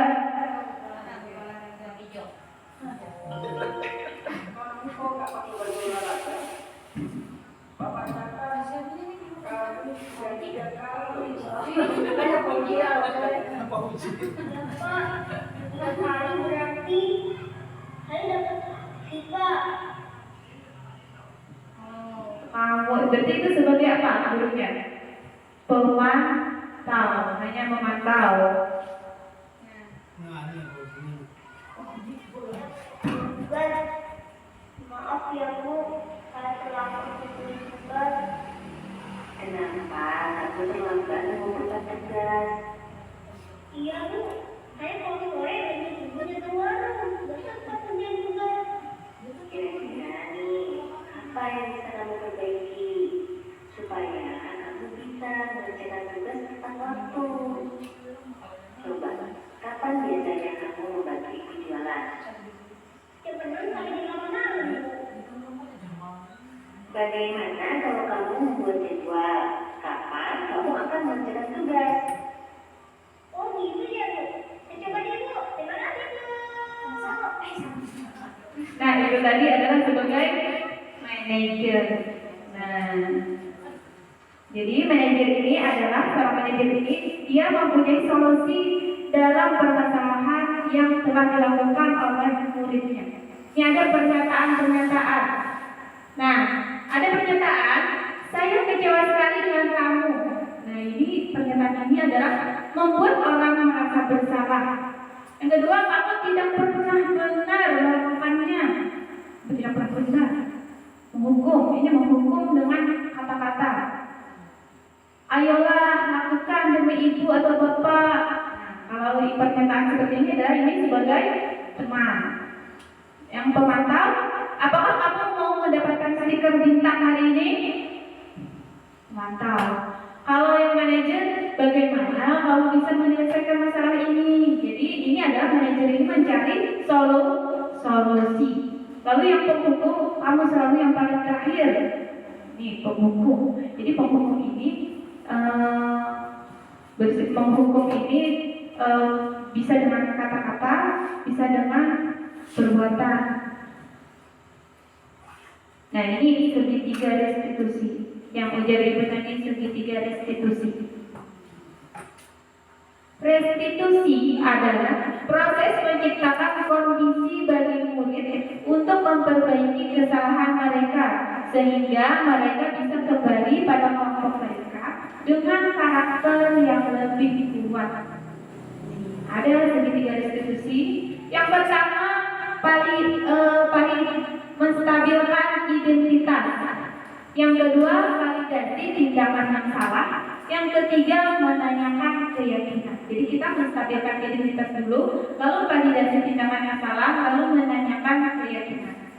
Speaker 2: Kamu berarti itu sebagai apa gurunya? Pemantau, hanya memantau.
Speaker 6: Maaf ya Bu, saya terlambat tugas. Kenapa? Aku terlambat mengumpulkan tugas. Iya Bu, saya kalau sore ingin ibunya ke warung, besok kerjaan tugas. Kira-kira nih, apa yang bisa kamu perbaiki supaya kamu bisa mengerjakan tugas tepat waktu? Coba, kapan biasanya kamu membantu ibu jualan? Sebenarnya saya di mana-mana. Bagaimana kalau kamu membuat jadwal? Kapan kamu akan mengerjakan tugas? Oh gitu ya Bu. Coba deh Bu. Terima kasih Bu.
Speaker 2: Nah, itu tadi adalah sebagai manajer. Nah, jadi manajer ini adalah seorang manajer ini dia mempunyai solusi dalam permasalahan yang telah dilakukan oleh muridnya. Ini ada pernyataan-pernyataan. Nah, ada pernyataan, saya kecewa sekali dengan kamu. Nah, ini pernyataan ini adalah membuat orang merasa bersalah. Yang kedua, kamu tidak pernah benar melakukannya. Tidak pernah benar. Menghukum, ini menghukum dengan kata-kata. Ayolah lakukan demi ibu atau bapak. Nah, kalau pernyataan seperti ini adalah ini sebagai teman. Yang pemantau, apakah kamu mau mendapatkan stiker bintang hari ini? Mantap. Kalau yang manajer, bagaimana kamu bisa menyelesaikan masalah ini? Jadi ini adalah manajer ini mencari solusi. Lalu yang penghukum, kamu selalu yang paling terakhir. Ini penghukum. Jadi penghukum ini bisa dengan kata-kata, bisa dengan perbuatan. Nah, ini segitiga restitusi. Yang ujar ibu tadi segitiga restitusi. Restitusi adalah proses menciptakan kondisi bagi murid untuk memperbaiki kesalahan mereka sehingga mereka bisa kembali pada kelompok mereka dengan karakter yang lebih kuat. Ada segitiga restitusi. Yang pertama paling menstabilkan identitas. Yang kedua validasi tindakan yang salah. Yang ketiga menanyakan keyakinan. Jadi kita menstabilkan identitas dulu, lalu validasi tindakan yang salah, lalu menanyakan keyakinan.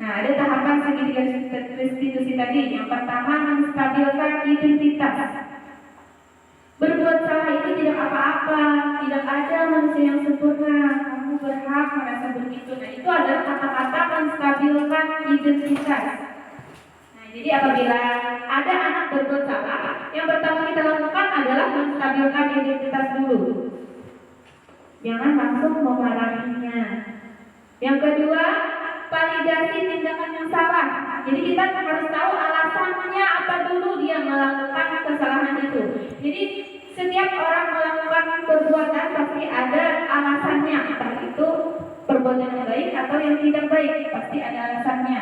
Speaker 2: Nah, ada tahapan segitiga restitusi tadi. Yang pertama, menstabilkan identitas. Berbuat salah itu tidak apa-apa, tidak ada manusia yang sempurna. Kamu berhak merasa begitu. Nah, itu adalah kata-kata menstabilkan identitas. Nah, jadi apabila ada anak berbuat salah, yang pertama kita lakukan adalah menstabilkan identitas dulu. Jangan langsung memarahinya. Yang kedua, validasi tindakan yang salah. Jadi kita harus tahu alasannya apa dulu dia melakukan kesalahan itu. Jadi setiap orang melakukan perbuatan pasti ada alasannya, entah itu perbuatan yang baik atau yang tidak baik, pasti ada alasannya.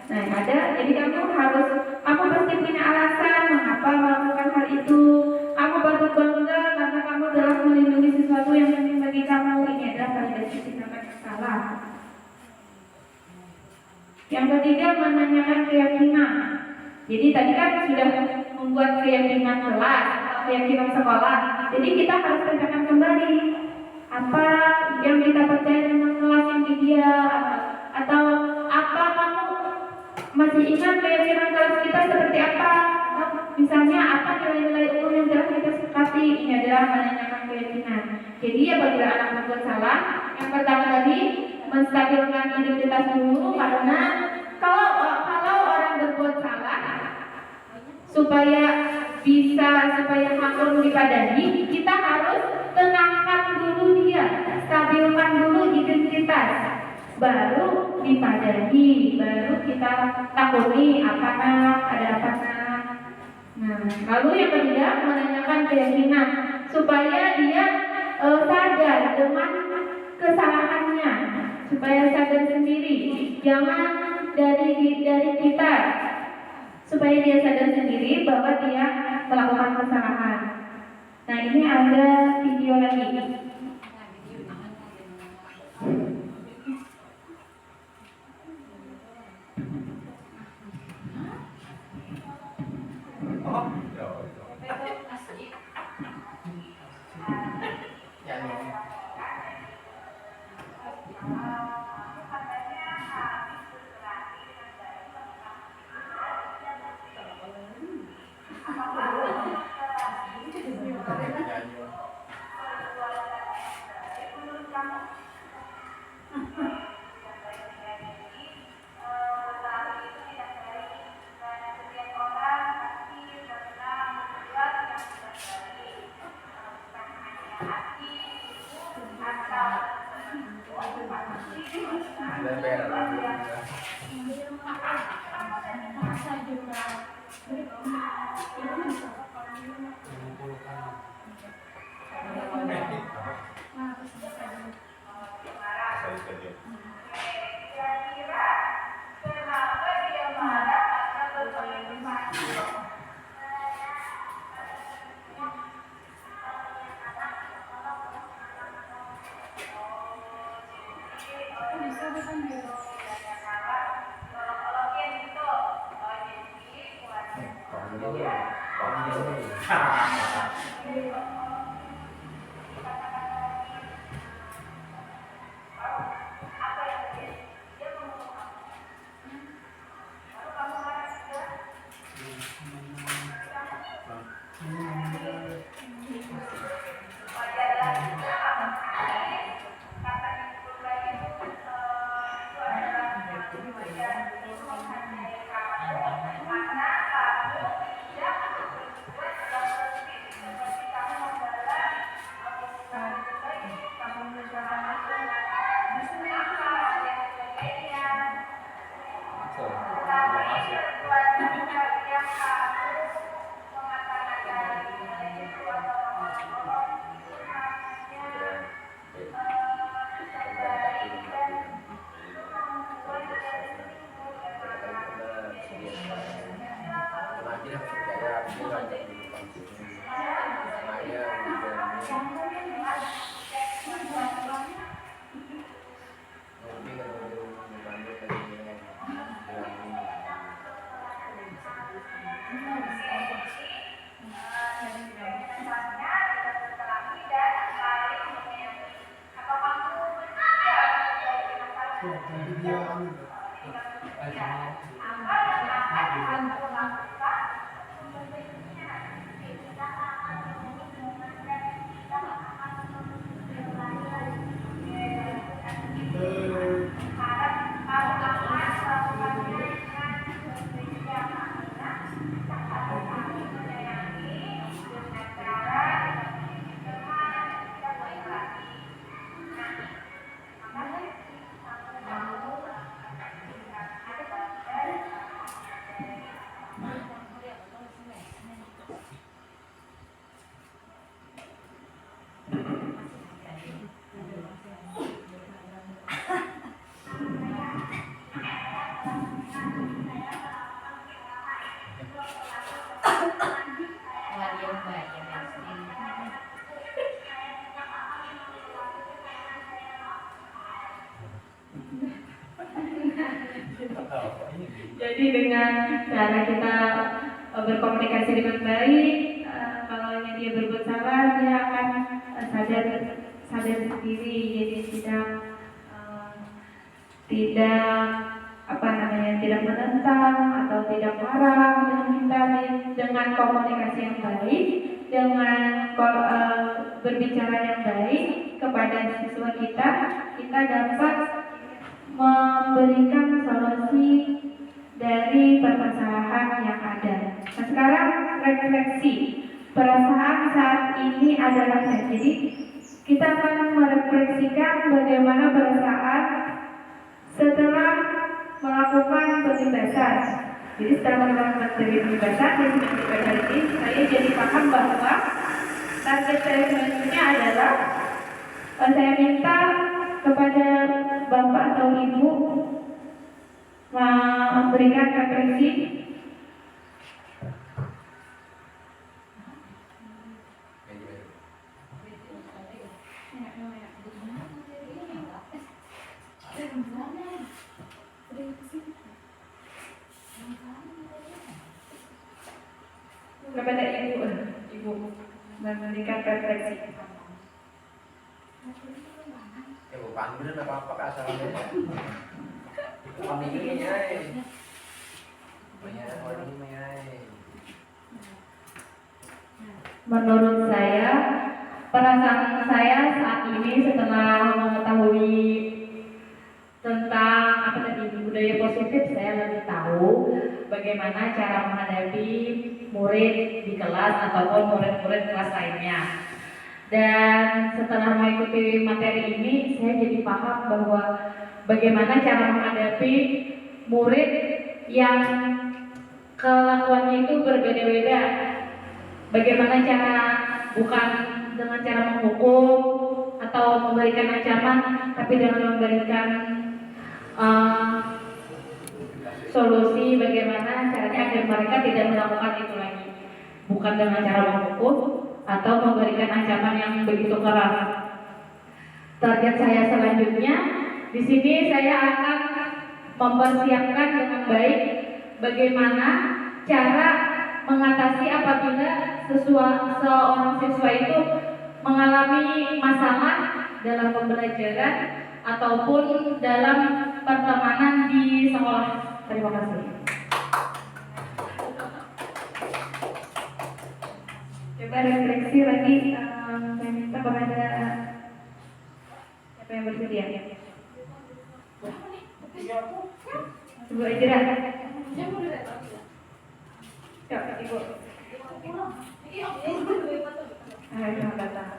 Speaker 2: Nah, ada. Jadi kamu pasti punya alasan mengapa melakukan hal itu. Kamu patut bangga karena kamu telah melindungi sesuatu yang penting bagi kamu. Ini adalah validasi tindakan yang salah. Yang ketiga, menanyakan keyakinan. Jadi tadi kan sudah membuat keyakinan kelas, keyakinan sekolah. Jadi kita harus tanyakan kembali apa yang kita percaya tentang kelas yang ideal, atau apa kamu masih ingat keyakinan kelas kita seperti apa? Misalnya apa nilai-nilai umum yang telah kita sepakati? Ini adalah menanyakan keyakinan. Jadi apabila anak berbuat salah, yang pertama tadi menstabilkan identitas dulu, karena kalau orang berbuat salah supaya hakun dipadani, kita harus tenangkan dulu dia, stabilkan dulu identitas, baru dipadani, baru kita takuni apa ada apa. Nah, lalu yang ketiga, menanyakan keyakinan supaya dia sadar dengan kesalahannya, supaya sadar sendiri, jangan dari kita, supaya dia sadar sendiri bahwa dia melakukan kesalahan. Nah, ini ada video lagi. Jadi dengan cara kita berkomunikasi dengan baik, kalau dia berbuat salah dia akan sadar sendiri, jadi tidak menentang atau tidak marah dengan kita. Dengan komunikasi yang baik, dengan berbicara yang baik kepada siswa kita dapat memberikan solusi dari permasalahan yang ada. Nah, sekarang refleksi perasaan saat ini adalah jadi kita akan merefleksikan bagaimana perasaan setelah melakukan penyelesaian. Jadi setelah melakukan penyelesaian ini saya jadi paham bahwa target saya selanjutnya adalah saya minta kepada Bapak atau Ibu memberikan refleksi kepada Ibu memberikan refleksi.
Speaker 3: Ya bukan bener apa asalnya. Kami ini nyai. Banyak orang ini nyai.
Speaker 2: Menurut saya, perasaan saya saat ini setelah mengetahui tentang budaya positif, saya lebih tahu bagaimana cara menghadapi murid di kelas ataupun murid-murid kelas lainnya. Dan setelah mengikuti materi ini, saya jadi paham bahwa bagaimana cara menghadapi murid yang kelakuannya itu berbeda-beda. Bagaimana cara, bukan dengan cara menghukum atau memberikan ancaman, tapi dengan memberikan solusi bagaimana caranya agar mereka tidak melakukan itu lagi. Bukan dengan cara menghukum atau memberikan ancaman yang begitu keras. Target saya selanjutnya di sini saya akan mempersiapkan dengan baik bagaimana cara mengatasi apabila seorang siswa itu mengalami masalah dalam pembelajaran ataupun dalam pertemanan di sekolah. Terima kasih. Coba refleksi lagi, saya minta kepada siapa yang bersedia. Ibu Ejra. Yuk, Ibu. Ayo, datang.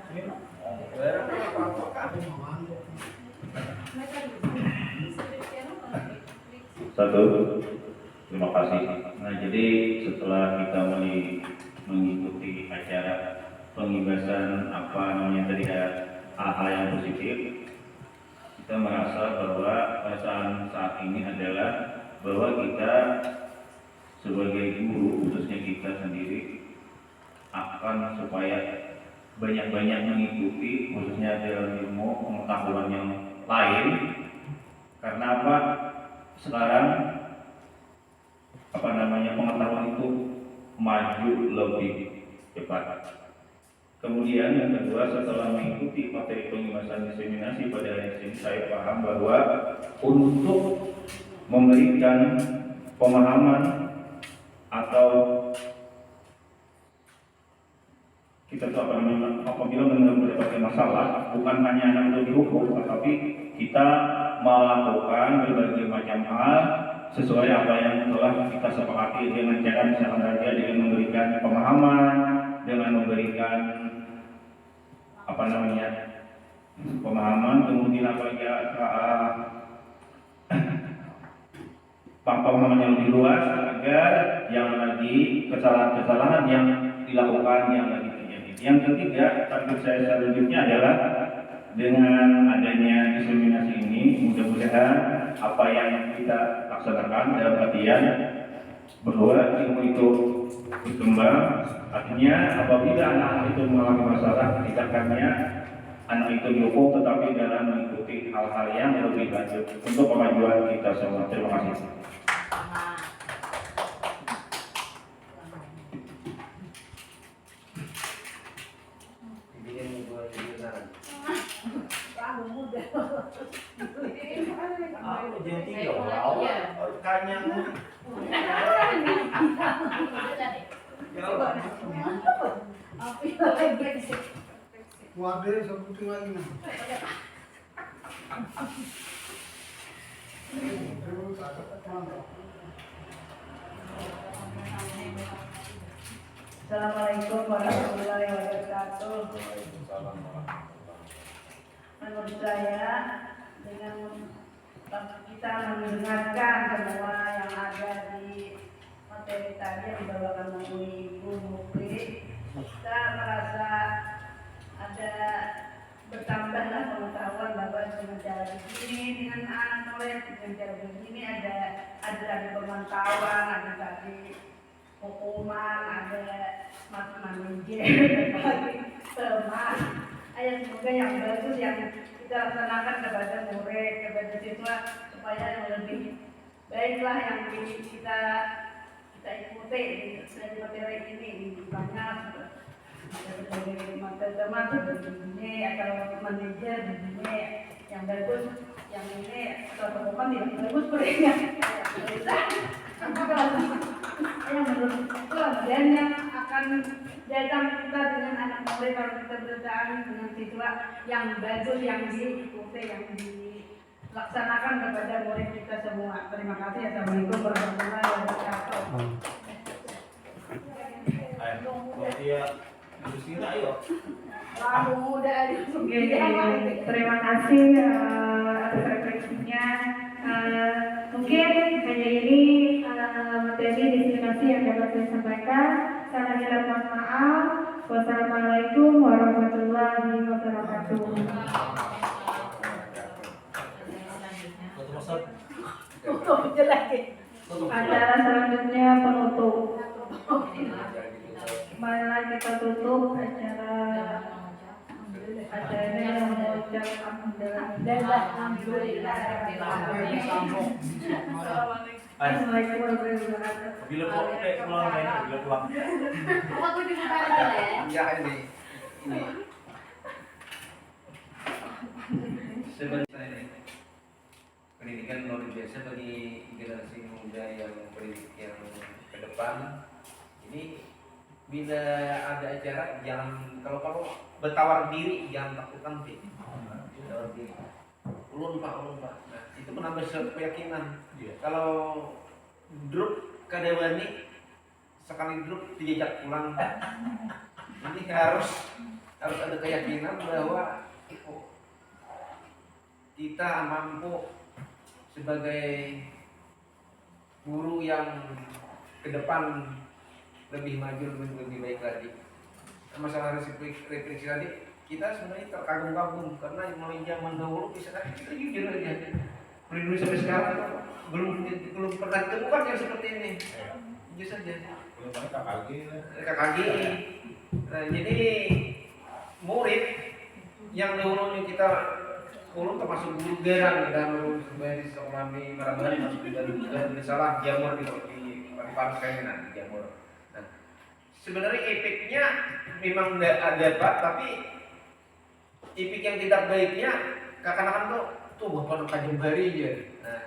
Speaker 4: Satu, terima kasih. Nah, jadi setelah kita mengikuti acara pengibasan tadi hal yang positif, kita merasa bahwa perasaan saat ini adalah bahwa kita sebagai guru, khususnya kita sendiri, akan supaya banyak-banyak mengikuti, khususnya dalam ilmu pengetahuan yang lain. Karena apa? Sekarang pengetahuan itu maju lebih cepat. Kemudian yang kedua, setelah mengikuti materi pengibasan diseminasi pada hari ini, saya paham bahwa untuk memberikan pemahaman atau kita tuh apabila mendapatkan masalah, bukan hanya anak itu dihukum, tetapi kita melakukan berbagai macam hal sesuai apa yang telah kita sepakati dengan cara misalkan saja dengan memberikan pemahaman, dengan memberikan pemahaman, kemudian pemahaman yang lebih luas agar yang lagi kesalahan-kesalahan yang dilakukan yang lagi terjadi. Yang ketiga, target saya selanjutnya adalah dengan adanya diseminasi ini, mudah-mudahan apa yang kita laksanakan dalam artian bahwa ilmu itu berkembang. Artinya apabila anak itu mengalami masalah, tidakkannya anak itu dihukum, tetapi dalam mengikuti hal-hal yang lebih lanjut untuk kemajuan kita semua. Terima kasih.
Speaker 3: Dibikin dua jutaan.
Speaker 5: Kamu muda.
Speaker 3: Aku jadi orang kanyang.
Speaker 8: Wadah sebutin lagi nih.
Speaker 5: Assalamualaikum warahmatullahi wabarakatuh. Menurut saya dengan kita mendengarkan semua yang ada di materi tadi yang dibawakan oleh Ibu Mukri, kita merasa ada bertambahlah pengetahuan bahwa dengan cara begini, dengan anak murid dengan cara begini ada pemantauan, ada tadi hukuman, ada manajer, teman. Ayat semoga yang bagus yang kita laksanakan kepada murid, kepada siswa supaya yang lebih baiklah yang kita ikuti dari materi ini banyak sebagai teman seperti ini atau manajer begini yang bagus, yang ini atau hukuman yang bagus sepertinya yang menurut kemudian yang akan datang kita dengan anak murid kalau kita berjalan dengan siswa yang bagus yang diikuti yang dilaksanakan kepada murid kita semua. Terima kasih. Assalamualaikum warahmatullahi wabarakatuh. Lalu muda
Speaker 2: Terima kasih atas refleksinya. Mungkin hanya ini materi diskriminasi yang dapat saya sampaikan. Saya mohon maaf. Wassalamualaikum warahmatullahi wabarakatuh. Acara selanjutnya penutup. Marilah kita tutup acara yang mengucap alhamdulillah. Assalamualaikum warahmatullahi wabarakatuh.
Speaker 3: Bila pulang.
Speaker 1: Ya ini sebenarnya pendidikan luar biasa bagi generasi muda yang yang ke depan. Ini bila ada acara jangan kalau bertawar diri jangan takutkan sih. Bertawar diri. Ulun pak. Nah itu menambah suatu keyakinan. Kalau drop kadewani sekali drop dijajak pulang. Ini harus ada keyakinan bahwa kita mampu sebagai guru yang ke depan lebih maju, lebih baik lagi. Masalah refleksi tadi, kita sebenarnya terkagum-kagum karena mulai zaman dahulu kita jujur aja. Berdiri sampai sekarang belum pernah ditemukan yang seperti ini. Jujur saja. KKG. Nah, jadi murid yang dahulunya kita termasuk guru garang dan lulus dari sekolah di Marabahan dan salah jamur di Parusainan di jamur. Nah, sebenarnya efeknya memang dapat, tapi efek yang tidak baiknya kadang-kadang tuh bapak kajembari aja. Nah,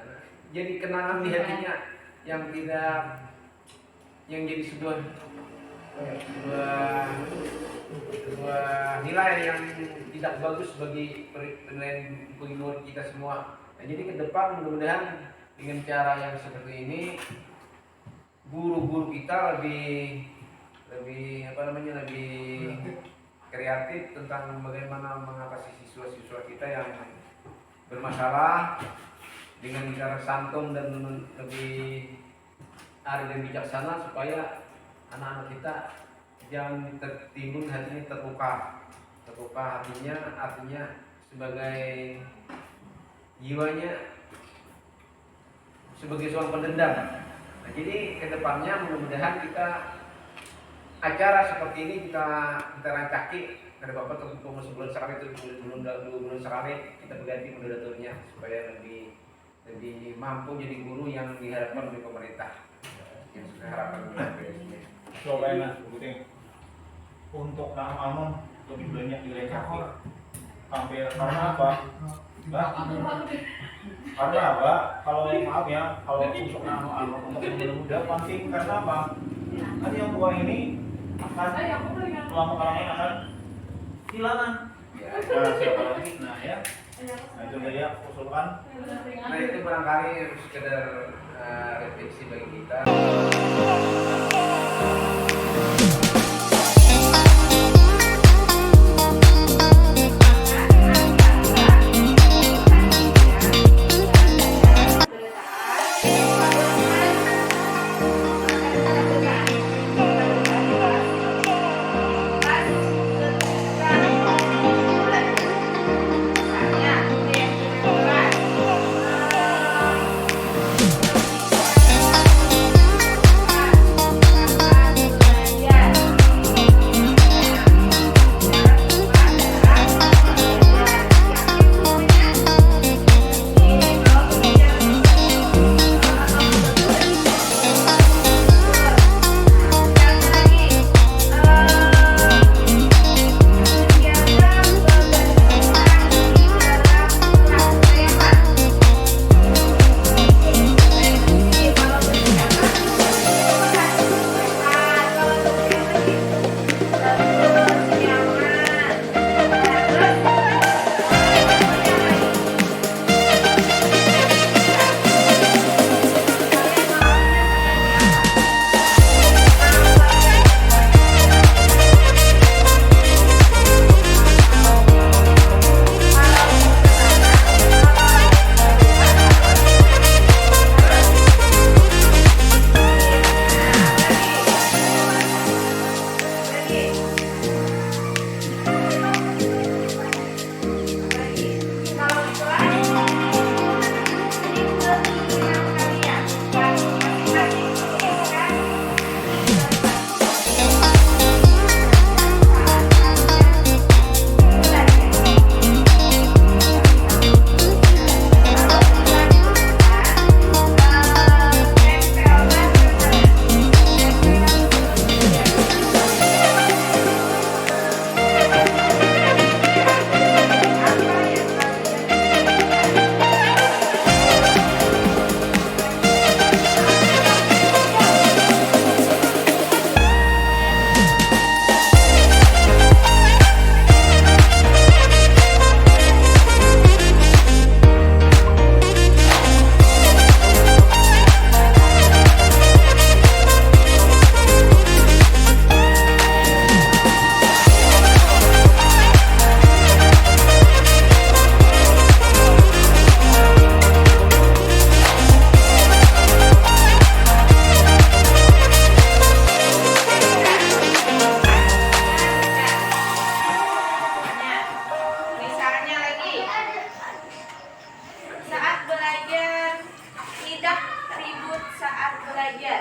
Speaker 1: jadi kenangan di hatinya yang tidak, yang jadi sebuah nilai yang tidak bagus bagi penilaian penghitungan kita semua. Nah, jadi ke depan mudah-mudahan dengan cara yang seperti ini guru-guru kita lebih kreatif tentang bagaimana mengatasi siswa-siswa kita yang bermasalah dengan cara santun dan lebih arif dan bijaksana, supaya anak-anak kita jangan tertimbun hatinya terluka hatinya, artinya sebagai jiwanya sebagai seorang pendendam. Nah, jadi kedepannya mudah-mudahan kita acara seperti ini kita rancaki. Ada Bapak tunggu sebulan sekali, itu dua bulan sekali kita berganti moderatornya supaya lebih mampu jadi guru yang diharapkan oleh pemerintah, yang sudah harapan
Speaker 4: Coba enak, untuk nama lebih banyak direncaki. Hampir karena apa? Mbak? Karena apa? Kalau maaf ya, kalau untuk nama untuk muda penting karena apa? Kan yang tua ini akan lama-lama akan hilangan. Nah, siapa lagi? Nah ya, nah itu dia usulkan.
Speaker 1: Nah, itu barangkali sekedar refleksi bagi kita.
Speaker 2: Lagi.